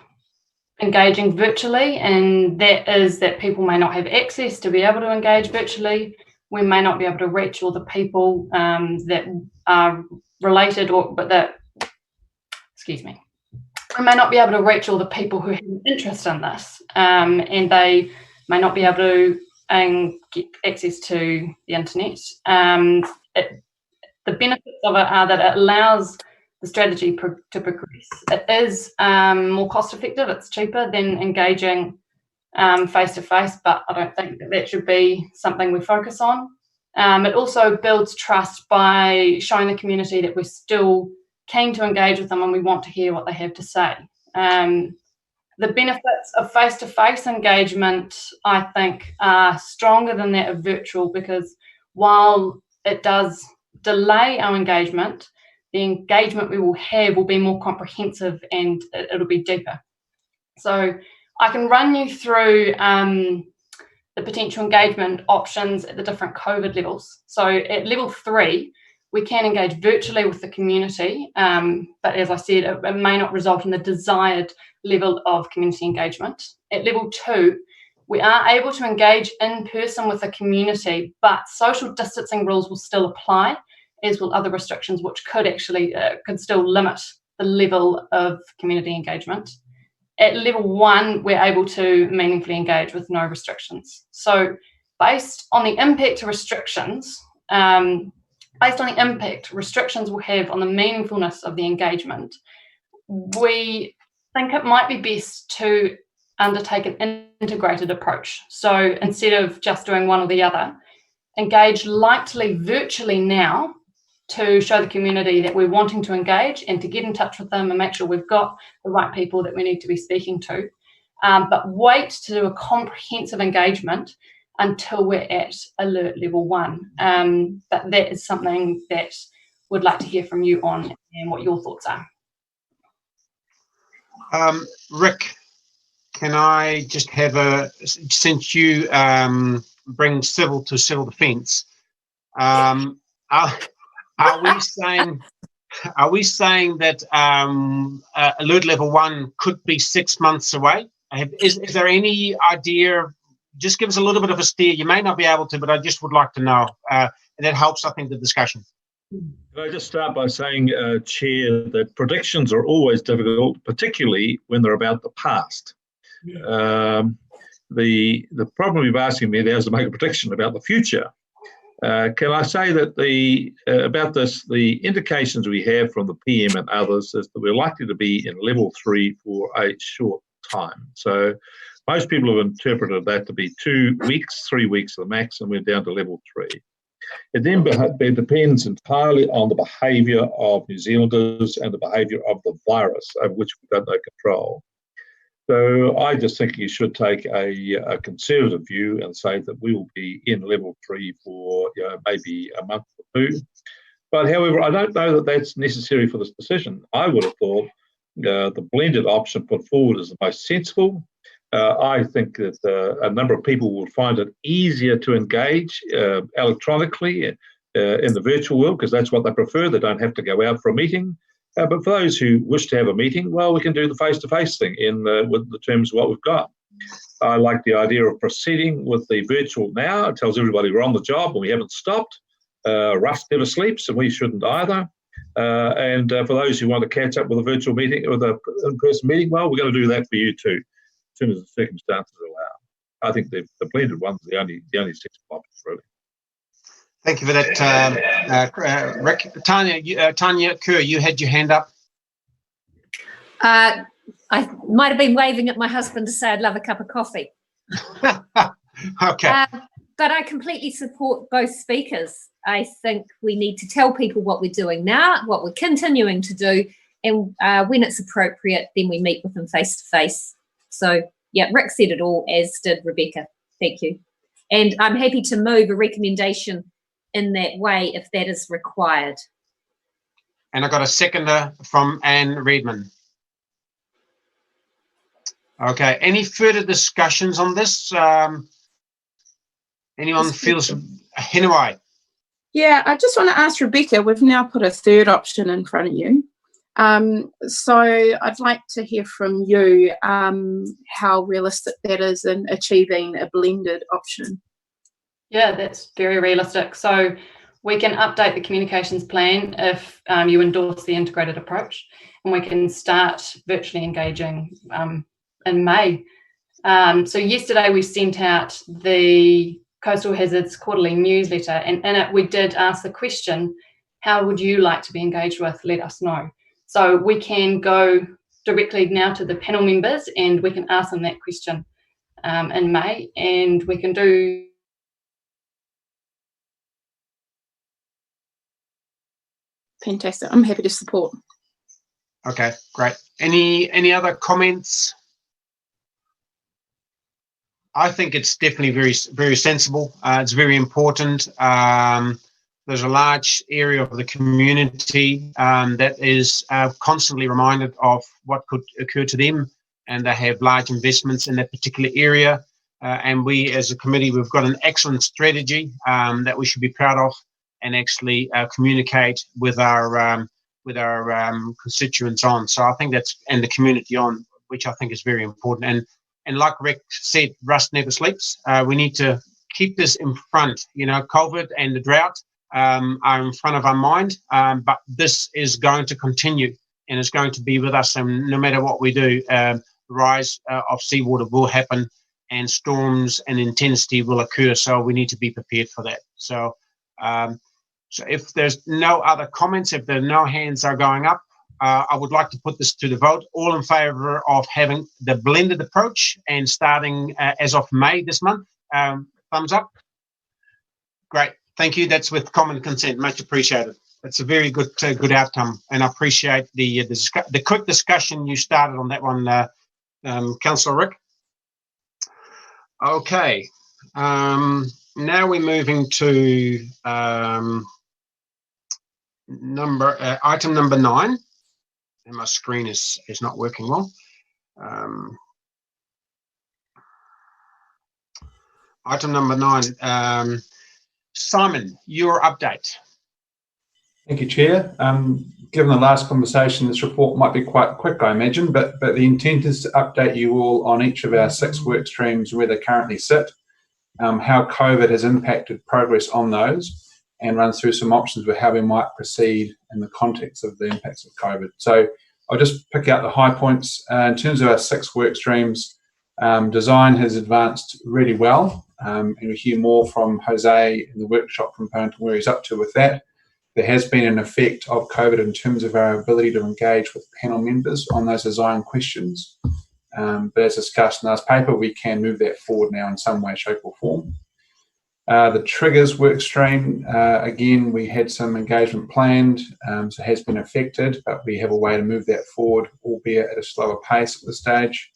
engaging virtually, and that is that people may not have access to be able to engage virtually. We may not be able to reach all the people that are related we may not be able to reach all the people who have an interest in this, and they may not be able to get access to the internet. The benefits of it are that it allows the strategy to progress. It is more cost effective, it's cheaper than engaging face-to-face, but I don't think that should be something we focus on. It also builds trust by showing the community that we're still keen to engage with them and we want to hear what they have to say. The benefits of face-to-face engagement, I think, are stronger than that of virtual, because while it does delay our engagement, the engagement we will have will be more comprehensive and it'll be deeper. So I can run you through the potential engagement options at the different COVID levels. So at level 3, we can engage virtually with the community, but as I said, it may not result in the desired level of community engagement. At level 2, we are able to engage in person with the community, but social distancing rules will still apply, as will other restrictions, which could actually could still limit the level of community engagement. At level 1, we're able to meaningfully engage with no restrictions. So based on the impact restrictions, will have on the meaningfulness of the engagement, we think it might be best to undertake an integrated approach. So instead of just doing one or the other, engage lightly virtually now to show the community that we're wanting to engage and to get in touch with them and make sure we've got the right people that we need to be speaking to. But wait to do a comprehensive engagement until we're at alert level 1. But that is something that we'd like to hear from you on and what your thoughts are. Rick, can I just have since you bring civil to civil defence, are we saying that alert level 1 could be 6 months away? Is there any idea? Just give us a little bit of a steer. You may not be able to, but I just would like to know. And that helps, I think, the discussion. Can I just start by saying, Chair, that predictions are always difficult, particularly when they're about the past. The problem you're asking me there is to make a prediction about the future. Can I say that about this, the indications we have from the PM and others is that we're likely to be in level 3 for a short time. So most people have interpreted that to be 2 weeks, 3 weeks at the max, and we're down to level 3. It then depends entirely on the behaviour of New Zealanders and the behaviour of the virus, over which we don't know control. So I just think you should take a conservative view and say that we will be in level 3 for maybe a month or 2. But however, I don't know that that's necessary for this decision. I would have thought the blended option put forward is the most sensible. I think that a number of people will find it easier to engage electronically in the virtual world because that's what they prefer. They don't have to go out for a meeting. But for those who wish to have a meeting, well, we can do the face-to-face thing with the terms of what we've got. I like the idea of proceeding with the virtual now. It tells everybody we're on the job and we haven't stopped. Rust never sleeps, and we shouldn't either. And for those who want to catch up with a virtual meeting, with an in-person meeting, well, we're going to do that for you too, as soon as the circumstances allow. I think the blended one's the only sensible option, really. Thank you for that, Rick. Tanya Kerr, you had your hand up. I might have been waving at my husband to say I'd love a cup of coffee. Okay. But I completely support both speakers. I think we need to tell people what we're doing now, what we're continuing to do, and when it's appropriate, then we meet with them face to face. So, yeah, Rick said it all, as did Rebecca. Thank you. And I'm happy to move a recommendation in that way if that is required. And I got a seconder from Anne Redman. Okay, any further discussions on this? Anyone feels Henaway? Yeah, I just want to ask Rebecca, we've now put a third option in front of you. So I'd like to hear from you how realistic that is in achieving a blended option. Yeah, that's very realistic. So we can update the communications plan if you endorse the integrated approach, and we can start virtually engaging in May. So yesterday we sent out the Coastal Hazards quarterly newsletter, and in it we did ask the question, how would you like to be engaged with? Let us know. So we can go directly now to the panel members and we can ask them that question in May, and we can do Fantastic. I'm happy to support. Okay, great. Any other comments? I think it's definitely very sensible. It's very important. there's a large area of the community that is constantly reminded of what could occur to them, and they have large investments in that particular area. And we, as a committee, we've got an excellent strategy that we should be proud of, and actually communicate with our constituents on. So I think that's, and the community on, which I think is very important. And like Rick said, rust never sleeps. We need to keep this in front. You know, COVID and the drought are in front of our mind, but this is going to continue, and it's going to be with us. And no matter what we do, the rise of seawater will happen, and storms and intensity will occur. So we need to be prepared for that. So, so if there's no other comments, if there are no hands are going up, I would like to put this to the vote. All in favour of having the blended approach and starting as of May this month? Thumbs up. Great, thank you. That's with common consent. Much appreciated. It's a very good outcome, and I appreciate the quick discussion you started on that one, Councillor Rick. Okay, now we're moving to item number 9, and my screen is not working well. Item number 9, Simon, your update. Thank you, Chair. Given the last conversation, this report might be quite quick, I imagine, but the intent is to update you all on each of our 6 work streams, where they currently sit, how COVID has impacted progress on those, and run through some options for how we might proceed in the context of the impacts of COVID. So I'll just pick out the high points. In terms of our 6 work streams, design has advanced really well, and we'll hear more from Jose in the workshop component where he's up to with that. There has been an effect of COVID in terms of our ability to engage with panel members on those design questions. But as discussed in last paper, we can move that forward now in some way, shape or form. The triggers work stream, again, we had some engagement planned, so it has been affected, but we have a way to move that forward, albeit at a slower pace at this stage.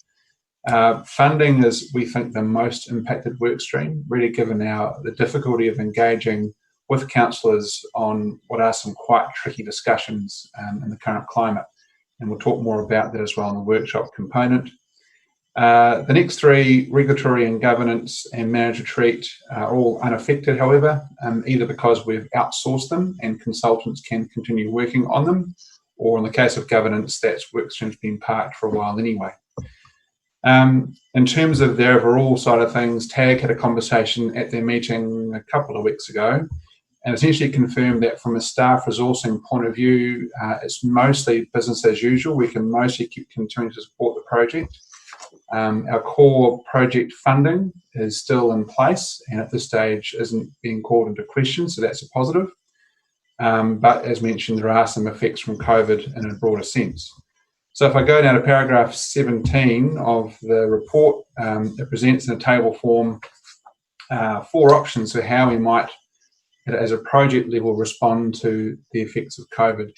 Funding is, we think, the most impacted work stream, really given the difficulty of engaging with councillors on what are some quite tricky discussions in the current climate. And we'll talk more about that as well in the workshop component. The next 3, regulatory and governance and managed retreat, are all unaffected, however, either because we've outsourced them and consultants can continue working on them, or in the case of governance, that's work stream's been parked for a while anyway. In terms of the overall side of things, TAG had a conversation at their meeting a couple of weeks ago, and essentially confirmed that from a staff resourcing point of view, it's mostly business as usual. We can mostly keep continuing to support the project. Our core project funding is still in place, and at this stage isn't being called into question, so that's a positive. But as mentioned, there are some effects from COVID in a broader sense. So if I go down to paragraph 17 of the report, it presents in a table form 4 options for how we might, as a project level, respond to the effects of COVID.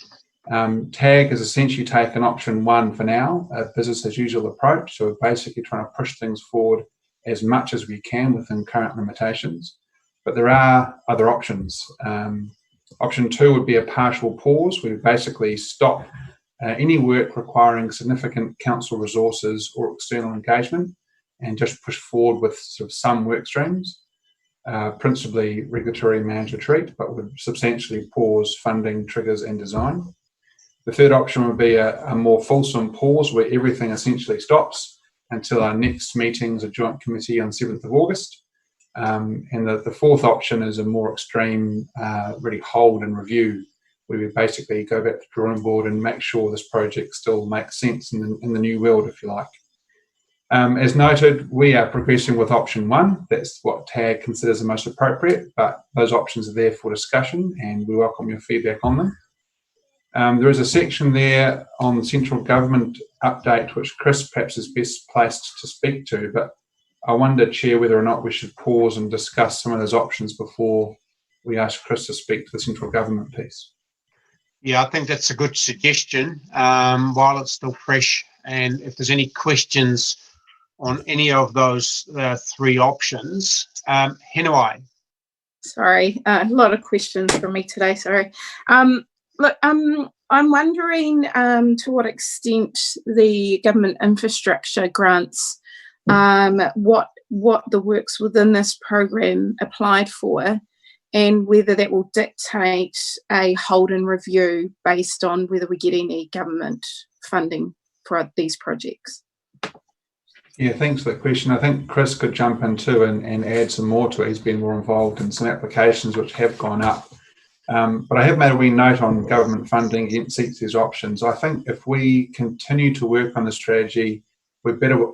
TAG has essentially taken option 1 for now, a business as usual approach. So we're basically trying to push things forward as much as we can within current limitations. But there are other options. Option 2 would be a partial pause. We basically stop any work requiring significant council resources or external engagement and just push forward with sort of some work streams. Principally regulatory managed retreat, but would substantially pause funding, triggers and design. The third option would be a more fulsome pause where everything essentially stops until our next meeting as a joint committee on 7th of August. And the fourth option is a more extreme really hold and review, where we basically go back to the drawing board and make sure this project still makes sense in the new world, if you like. As noted, we are progressing with option 1. That's what TAG considers the most appropriate, but those options are there for discussion and we welcome your feedback on them. There is a section there on the central government update, which Chris perhaps is best placed to speak to, but I wonder, Chair, whether or not we should pause and discuss some of those options before we ask Chris to speak to the central government piece. Yeah, I think that's a good suggestion while it's still fresh, and if there's any questions on any of those 3 options. Henawai. Sorry, a lot of questions from me today. Sorry. Look, I'm wondering to what extent the government infrastructure grants, what the works within this program applied for, and whether that will dictate a hold and review based on whether we get any government funding for these projects. Yeah, thanks for that question. I think Chris could jump in too and add some more to it. He's been more involved in some applications which have gone up. But I have made a wee note on government funding against these options. I think if we continue to work on the strategy, we're better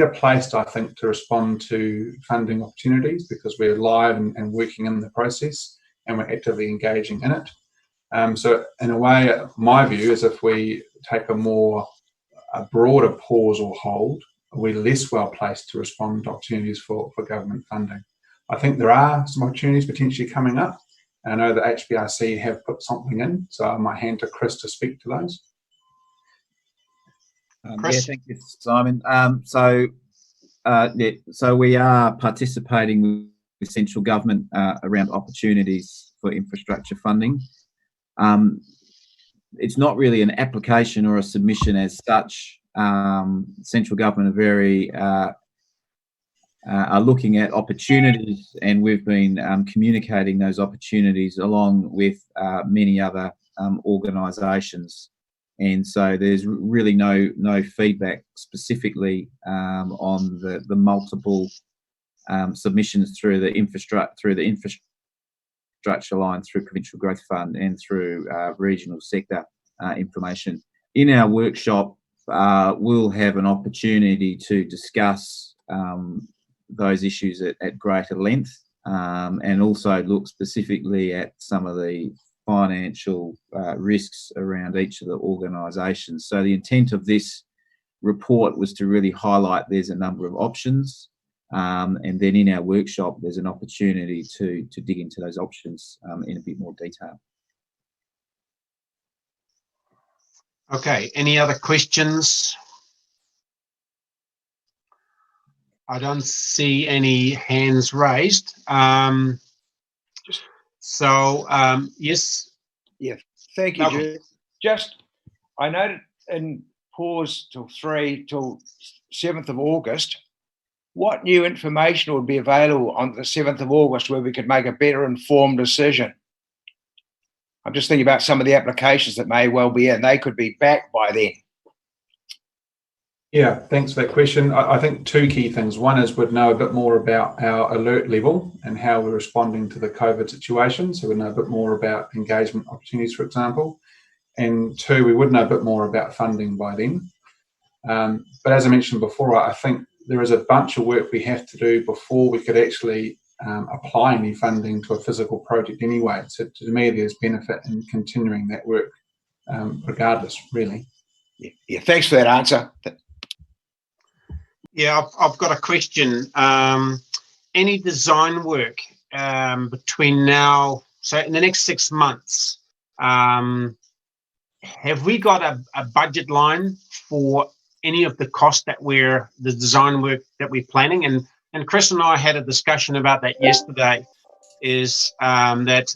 placed, I think, to respond to funding opportunities because we're live and working in the process and we're actively engaging in it. So in a way, my view is if we take a broader pause or hold, we're less well placed to respond to opportunities for government funding. I think there are some opportunities potentially coming up. I know that HBRC have put something in, so I might hand to Chris to speak to those. Yeah, thank you, Simon. So we are participating with central government around opportunities for infrastructure funding. It's not really an application or a submission as such. Central government are looking at opportunities, and we've been communicating those opportunities along with many other organisations. And so there's really no feedback specifically on the multiple submissions through the infrastructure line, through Provincial Growth Fund and through regional sector information. In our workshop, we'll have an opportunity to discuss those issues at greater length and also look specifically at some of the financial risks around each of the organisations. So the intent of this report was to really highlight there's a number of options, and then in our workshop there's an opportunity to dig into those options in a bit more detail. Okay, any other questions? I don't see any hands raised. Yes. Yeah, thank you, Jude. Just, I noted in pause till 7th of August, what new information would be available on the 7th of August where we could make a better informed decision? I'm just thinking about some of the applications that may well be in. They could be back by then. Yeah, thanks for that question. I think two key things. One is we'd know a bit more about our alert level and how we're responding to the COVID situation. So we'd know a bit more about engagement opportunities, for example. And two, we would know a bit more about funding by then. But as I mentioned before, I think there is a bunch of work we have to do before we could actually apply any funding to a physical project anyway. So to me, there's benefit in continuing that work regardless, really. Yeah, thanks for that answer. Yeah, I've got a question. Any design work between now, so in the next 6 months, have we got a budget line for any of the cost the design work that we're planning? And Chris and I had a discussion about that yesterday, is that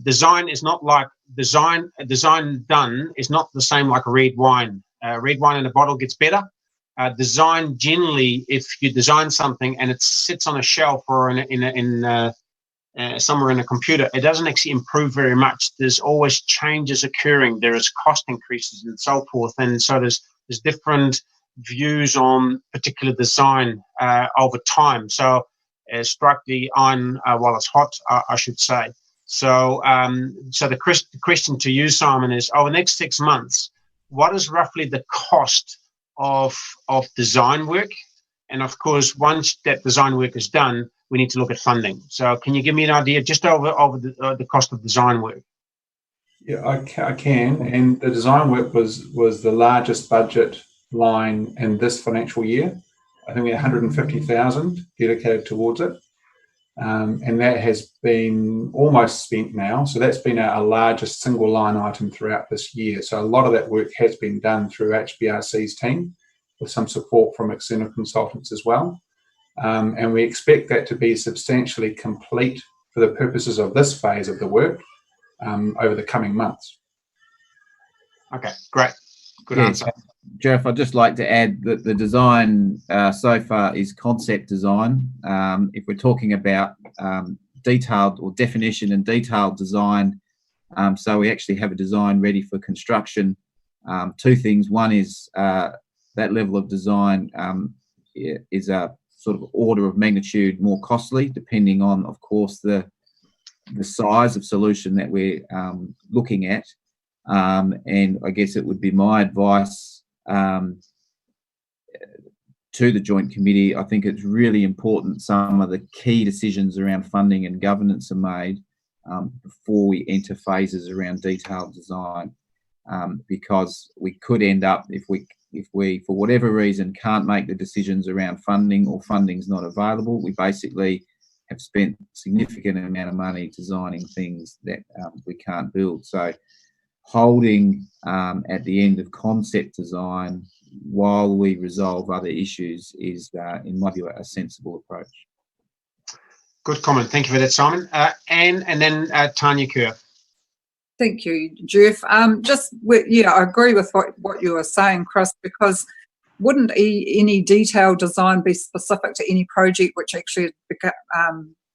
design is not like design done is not the same like red wine. Red wine in a bottle gets better. Design generally, if you design something and it sits on a shelf or somewhere in a computer, it doesn't actually improve very much. There's always changes occurring. There is cost increases and so forth, and so there's different views on particular design over time. So strike the iron while it's hot, I should say. So the question to you, Simon, is over the next 6 months, what is roughly the cost of design work? And of course, once that design work is done, we need to look at funding. So can you give me an idea just over the cost of design work? Yeah, I can. And the design work was the largest budget line in this financial year. I think we had 150,000 dedicated towards it. And that has been almost spent now. So that's been our largest single line item throughout this year. So a lot of that work has been done through HBRC's team with some support from external consultants as well. And we expect that to be substantially complete for the purposes of this phase of the work over the coming months. Okay, great. Good Yeah, answer. Jeff, I'd just like to add that the design so far is concept design. If we're talking about detailed or definition and detailed design, so we actually have a design ready for construction. Two things. One is that level of design is a sort of order of magnitude more costly, depending on, of course, the size of solution that we're looking at. And I guess it would be my advice to the Joint Committee. I think it's really important some of the key decisions around funding and governance are made before we enter phases around detailed design, because we could end up, if we for whatever reason can't make the decisions around funding, or funding's not available, we basically have spent a significant amount of money designing things that we can't build. So holding at the end of concept design while we resolve other issues is, in my view, a sensible approach. Good comment. Thank you for that, Simon. Anne, and then Tanya Kerr. Thank you, Jeff. Yeah, I agree with what you were saying, Chris, because wouldn't any detailed design be specific to any project which actually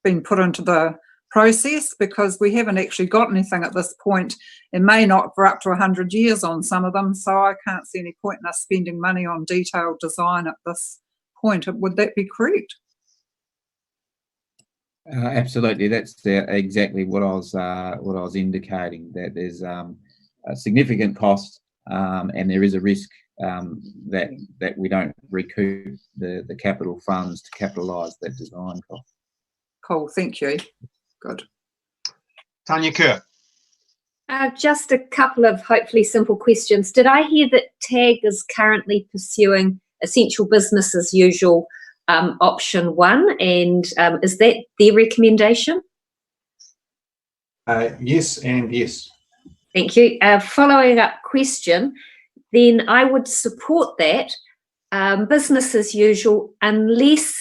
been put into the process? Because we haven't actually got anything at this point, and may not for up to 100 years on some of them, so I can't see any point in us spending money on detailed design at this point. Would that be correct? Absolutely, that's exactly what I was indicating, that there's a significant cost, and there is a risk that we don't recoup the capital funds to capitalise that design cost. Cool, thank you. Good. Tanya Kerr. Just a couple of hopefully simple questions. Did I hear that TAG is currently pursuing essential business as usual option 1, and is that their recommendation? Yes and yes. Thank you. Following up question, then I would support that business as usual unless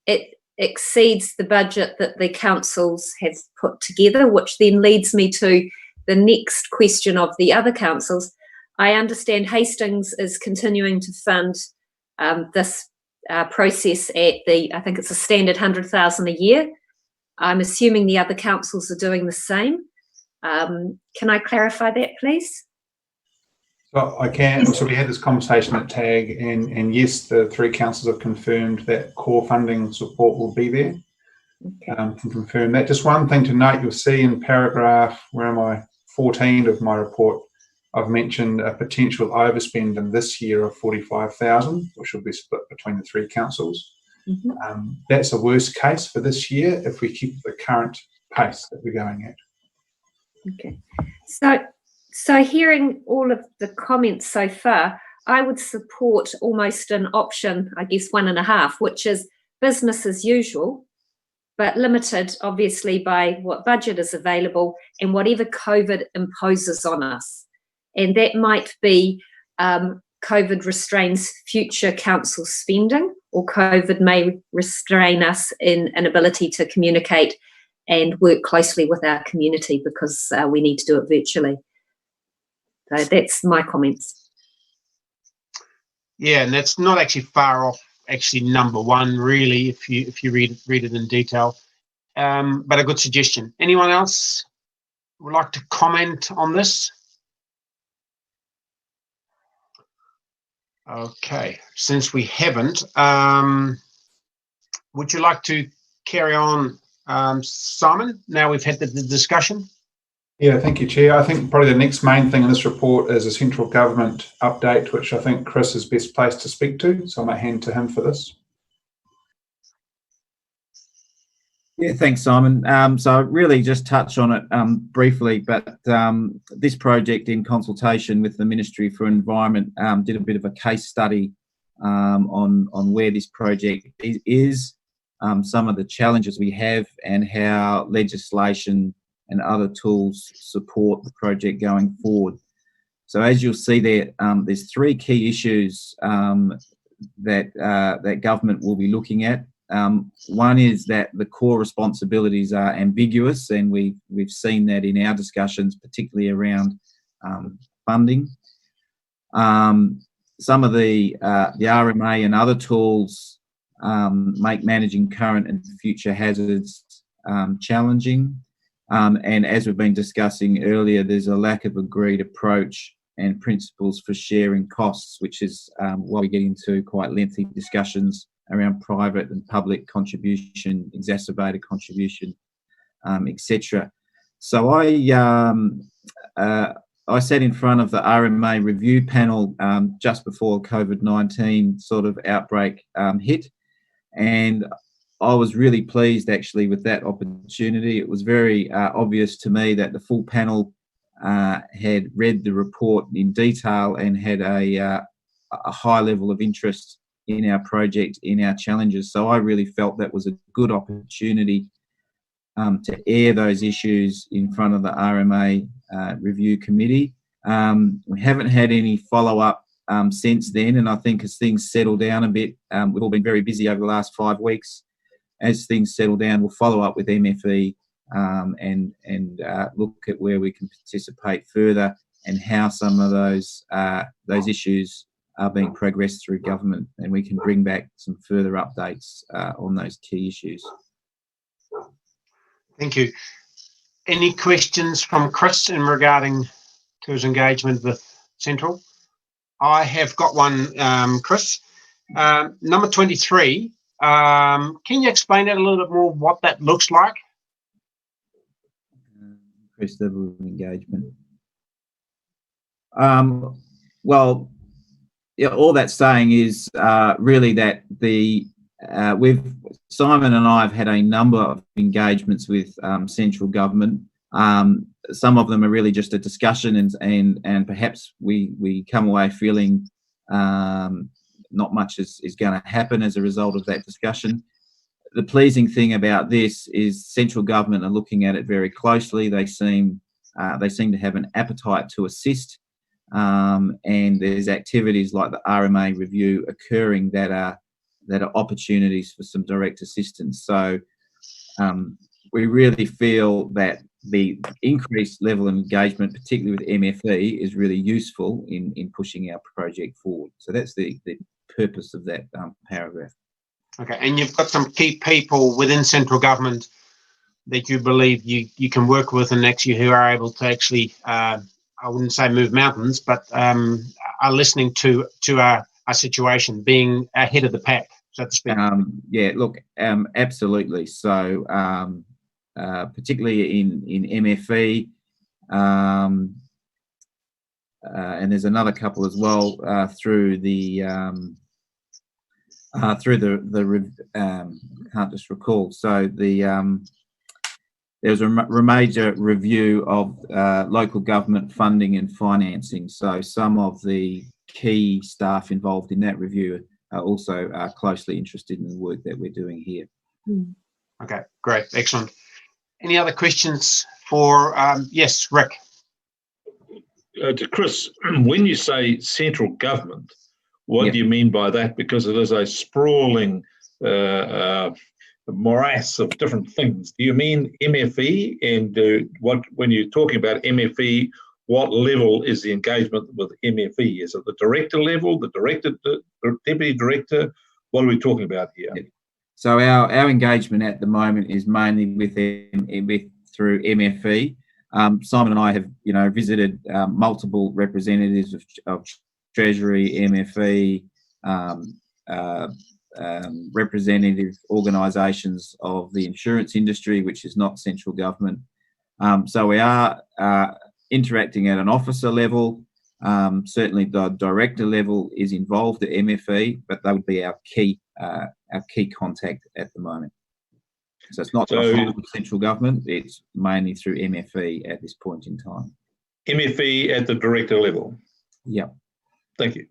it exceeds the budget that the councils have put together, which then leads me to the next question of the other councils. I understand Hastings is continuing to fund this process at I think it's a standard 100,000 a year. I'm assuming the other councils are doing the same. Can I clarify that, please? So I can. So we had this conversation at TAG, and yes, the 3 councils have confirmed that core funding support will be there. Okay. Can confirm that. Just one thing to note, you'll see in paragraph, where am I, 14 of my report, I've mentioned a potential overspend in this year of 45,000, which will be split between the 3 councils. Mm-hmm. That's a worst case for this year if we keep the current pace that we're going at. Okay. So hearing all of the comments so far, I would support almost an option, I guess 1.5, which is business as usual, but limited obviously by what budget is available and whatever COVID imposes on us. And that might be COVID restrains future council spending, or COVID may restrain us in an ability to communicate and work closely with our community because we need to do it virtually. So that's my comments. Yeah, and that's not actually far off actually number 1, really, if you read it in detail. But a good suggestion. Anyone else would like to comment on this? Okay, since we haven't, would you like to carry on, Simon? Now we've had the discussion. Yeah, thank you, Chair. I think probably the next main thing in this report is a central government update, which I think Chris is best placed to speak to. So I might hand to him for this. Yeah, thanks, Simon. So I really just touch on it briefly, but this project, in consultation with the Ministry for Environment, did a bit of a case study on where this project is, some of the challenges we have, and how legislation and other tools support the project going forward. So as you'll see there, there's 3 key issues that government will be looking at. One is that the core responsibilities are ambiguous, and we've seen that in our discussions, particularly around funding. Some of the RMA and other tools make managing current and future hazards challenging. And as we've been discussing earlier, there's a lack of agreed approach and principles for sharing costs, which is why we get into quite lengthy discussions around private and public contribution, exacerbated contribution, etc. So I sat in front of the RMA review panel just before COVID-19 sort of outbreak hit, and I was really pleased actually with that opportunity. It was very obvious to me that the full panel had read the report in detail and had a high level of interest in our project, in our challenges. So I really felt that was a good opportunity to air those issues in front of the RMA review committee. We haven't had any follow-up since then, and I think as things settle down a bit, we've all been very busy over the last 5 weeks. As things settle down, we'll follow up with MFE and look at where we can participate further and how some of those issues are being progressed through government, and we can bring back some further updates on those key issues. Thank you. Any questions from Chris in regarding to his engagement with Central? I have got one, Chris. Number 23. Can you explain that a little bit more, what that looks like? Increased level of engagement. Well, yeah, all that's saying is really that Simon and I have had a number of engagements with central government. Some of them are really just a discussion, and perhaps we come away feeling not much is going to happen as a result of that discussion. The pleasing thing about this is central government are looking at it very closely. They seem to have an appetite to assist, and there's activities like the RMA review occurring that are opportunities for some direct assistance. So we really feel that the increased level of engagement, particularly with MFE, is really useful in pushing our project forward. So that's the purpose of that paragraph. Okay, and you've got some key people within central government that you believe you can work with, and actually who are able to actually, I wouldn't say move mountains, but are listening to our situation, being ahead of the pack, so to speak. Yeah, look, absolutely. So particularly in MFE, and there's another couple as well through the can't just recall. So there was a major review of local government funding and financing. So some of the key staff involved in that review are also closely interested in the work that we're doing here. Okay, great, excellent. Any other questions for, yes, Rick? To Chris, when you say central government, what do you mean by that? Because it is a sprawling morass of different things. Do you mean MFE? And when you're talking about MFE, what level is the engagement with MFE? Is it the director level, the director, the deputy director? What are we talking about here? So our engagement at the moment is mainly through MFE. Simon and I have, visited multiple representatives of Treasury, MFE, representative organisations of the insurance industry, which is not central government. So we are interacting at an officer level. Certainly the director level is involved at MFE, but that would be our key contact at the moment. So it's not central government, it's mainly through MFE at this point in time. MFE at the director level? Yeah. Thank you.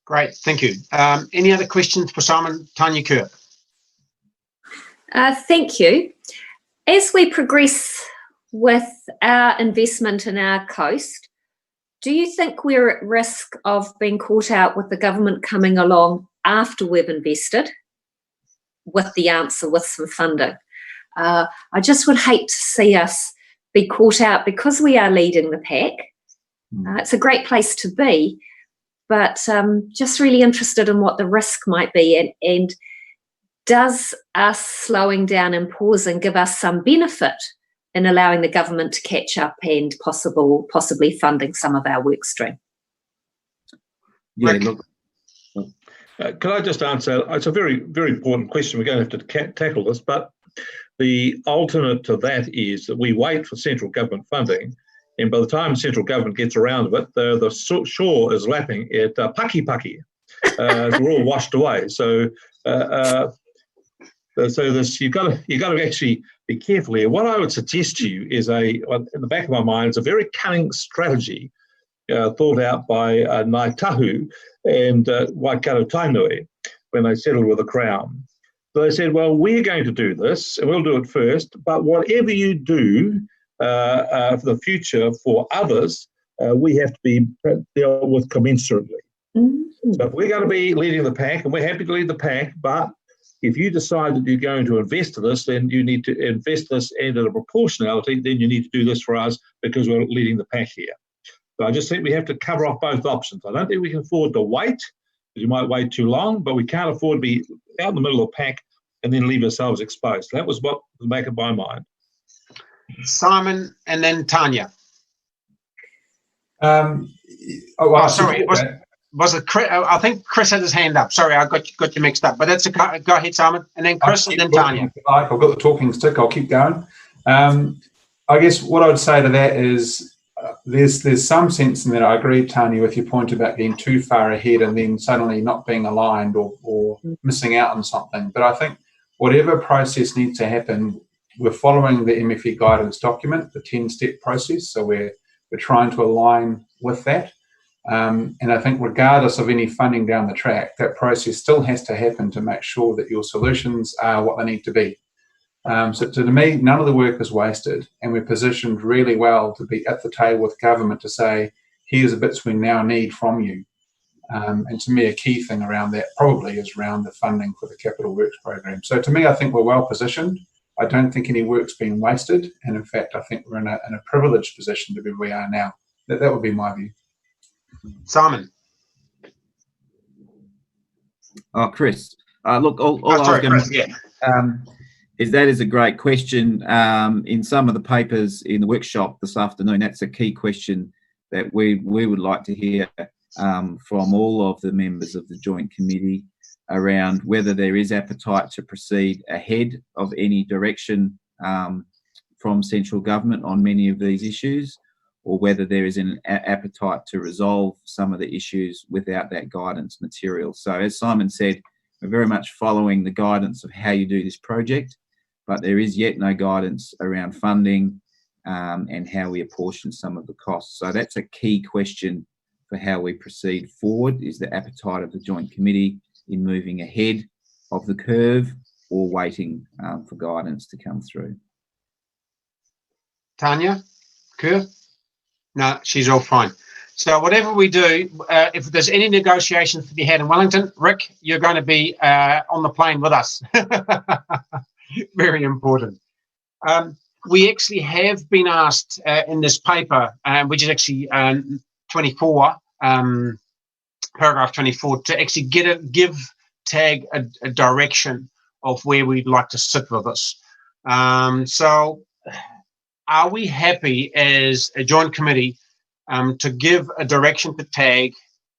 Great, thank you. Any other questions for Simon? Tanya Kerr. Thank you. As we progress with our investment in our coast, do you think we're at risk of being caught out with the government coming along after we've invested with the answer, with some funding. I just would hate to see us be caught out because we are leading the pack. It's a great place to be, but just really interested in what the risk might be, and does us slowing down and pausing give us some benefit in allowing the government to catch up and possibly funding some of our work stream? Yeah, look. Can I just answer? It's a very, very important question. We're going to have to tackle this, but the alternate to that is that we wait for central government funding, and by the time central government gets around to it, the shore is lapping at Paki Paki. We're all washed away. So this, you've got to actually be careful here. What I would suggest to you is in the back of my mind, it's a very cunning strategy thought out by Ngāi Tahu and Waikato Tainui when they settled with the Crown. So they said, well, we're going to do this, and we'll do it first, but whatever you do for the future for others, we have to be dealt with commensurately. So if we're going to be leading the pack, and we're happy to lead the pack, but if you decide that you're going to invest in this, then you need to invest this, and at a proportionality, then you need to do this for us because we're leading the pack here. So I just think we have to cover off both options. I don't think we can afford to wait, because you might wait too long, but we can't afford to be out in the middle of the pack and then leave ourselves exposed. That was what was making my mind. Simon and then Tanya. Sorry. Was it Chris? I think Chris had his hand up. Sorry, I got you mixed up. But that's go ahead, Simon, and then Chris, and then Tanya. I've got the talking stick. I'll keep going. I guess what I would say to that is there's some sense in that. I agree, Tanya, with your point about being too far ahead and then suddenly not being aligned or missing out on something. But I think whatever process needs to happen, we're following the MFE guidance document, the 10-step process. So we're trying to align with that. And I think regardless of any funding down the track, that process still has to happen to make sure that your solutions are what they need to be. So to me, none of the work is wasted, and we're positioned really well to be at the table with government to say, here's the bits we now need from you. And to me, a key thing around that probably is around the funding for the Capital Works program. So to me, I think we're well positioned. I don't think any work's been wasted. And in fact, I think we're in a privileged position to be where we are now. That would be my view. Simon. Oh, Chris. Look, all I was going to say is that is a great question. In some of the papers in the workshop this afternoon, that's a key question that we would like to hear from all of the members of the Joint Committee around whether there is appetite to proceed ahead of any direction from central government on many of these issues, or whether there is an appetite to resolve some of the issues without that guidance material. So as Simon said, we're very much following the guidance of how you do this project, but there is yet no guidance around funding and how we apportion some of the costs. So that's a key question for how we proceed forward, is the appetite of the Joint Committee in moving ahead of the curve or waiting for guidance to come through. Tanya, Kerr? No, she's all fine. So whatever we do, if there's any negotiations to be had in Wellington, Rick, you're going to be on the plane with us. Very important. We actually have been asked in this paper, which is actually 24, paragraph 24, to actually give TAG a direction of where we'd like to sit with this. So are we happy as a joint committee to give a direction to TAG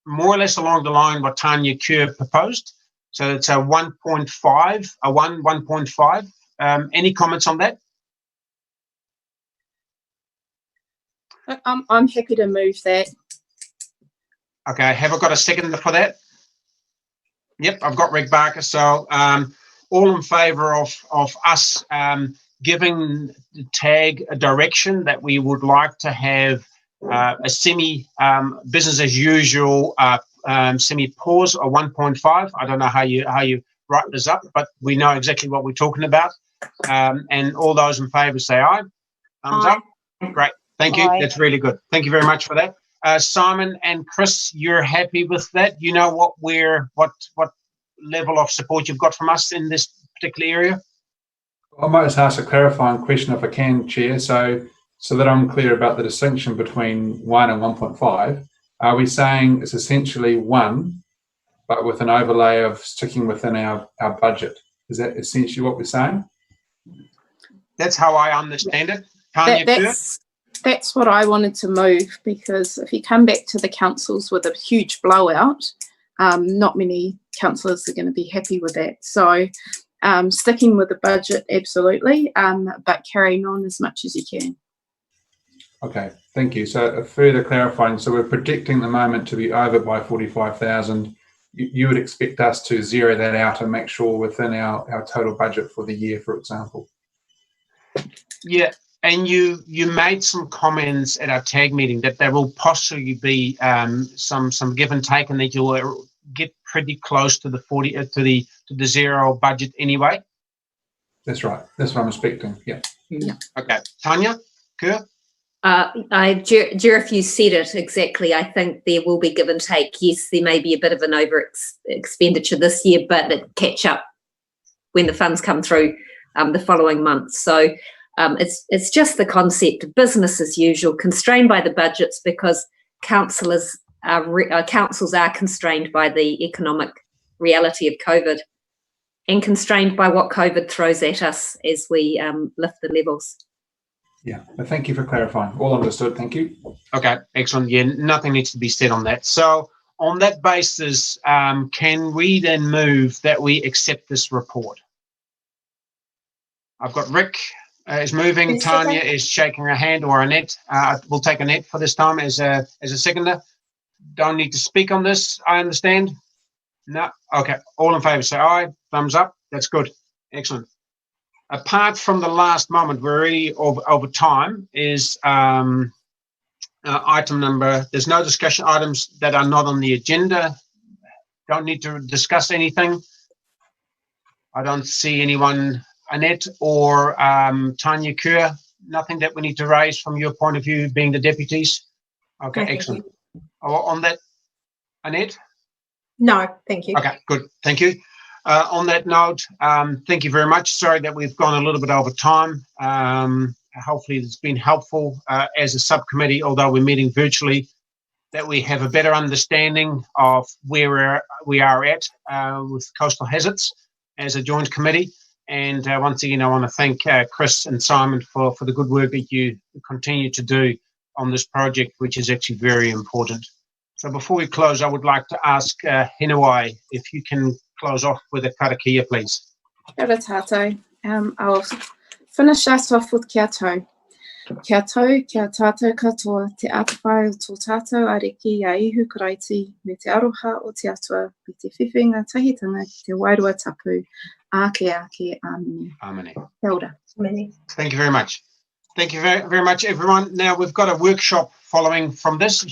more or less along the line what Tanya Kerr proposed? So it's a 1.5, a 1.5. Any comments on that? I'm happy to move that. Okay, have I got a second for that? Yep, I've got Rick Barker. So all in favour of us giving TAG a direction that we would like to have a semi business as usual semi pause or 1.5. I don't know how you write this up, but we know exactly what we're talking about. And all those in favour say aye. Thumbs up. Great. Thank you. Aye. That's really good. Thank you very much for that. Simon and Chris, you're happy with that? You know what level of support you've got from us in this particular area? I might just ask a clarifying question if I can, Chair, so that I'm clear about the distinction between 1 and 1.5. Are we saying it's essentially 1, but with an overlay of sticking within our budget? Is that essentially what we're saying? That's how I understand it. Tanya, That's what I wanted to move, because if you come back to the councils with a huge blowout, not many councillors are going to be happy with that. So sticking with the budget, absolutely, but carrying on as much as you can. Okay, thank you. So further clarifying, so we're predicting the moment to be over by 45,000. You would expect us to zero that out and make sure within our total budget for the year, for example. Yeah, and you made some comments at our tag meeting that there will possibly be some give and take, and that you'll get pretty close to the to the zero budget anyway. That's right. That's what I'm expecting. Yeah. Okay, Tanya, Kerr? Jerif, you said it exactly. I think there will be give and take. Yes, there may be a bit of an over expenditure this year, but it catch up when the funds come through the following month. So it's just the concept of business as usual, constrained by the budgets, because councils are constrained by the economic reality of COVID and constrained by what COVID throws at us as we lift the levels. Yeah, but thank you for clarifying. All understood. Thank you. Okay, excellent. Yeah, nothing needs to be said on that. So on that basis, can we then move that we accept this report? I've got Rick is moving. Yes, Tanya okay. is shaking her hand, or Annette. We'll take Annette for this time as a seconder. Don't need to speak on this, I understand. No. Okay. All in favour, say aye. Thumbs up. That's good. Excellent. Apart from the last moment, we're already over time, is item number, there's no discussion items that are not on the agenda. Don't need to discuss anything. I don't see anyone, Annette or Tanya Kerr, nothing that we need to raise from your point of view, being the deputies. Okay, No, excellent. On that, Annette? No, thank you. Okay, good. Thank you. On that note, thank you very much. Sorry that we've gone a little bit over time. Hopefully it's been helpful as a subcommittee, although we're meeting virtually, that we have a better understanding of where we are at with coastal hazards as a joint committee. And once again, I want to thank Chris and Simon for the good work that you continue to do on this project, which is actually very important. So before we close, I would like to ask Hinawai if you can close off with a karakia, please. Kia ora tātou. I'll finish us off with kia tau. Kia tau, kia tātou katoa, te atawhai o tō tātou ariki a ihu karaiti, me te aroha o te atua, me te whiwhinga tahitanga ki te wairua tapu, ake, amene. Amene. Kia ora. Thank you very much. Thank you very much, everyone. Now we've got a workshop following from this.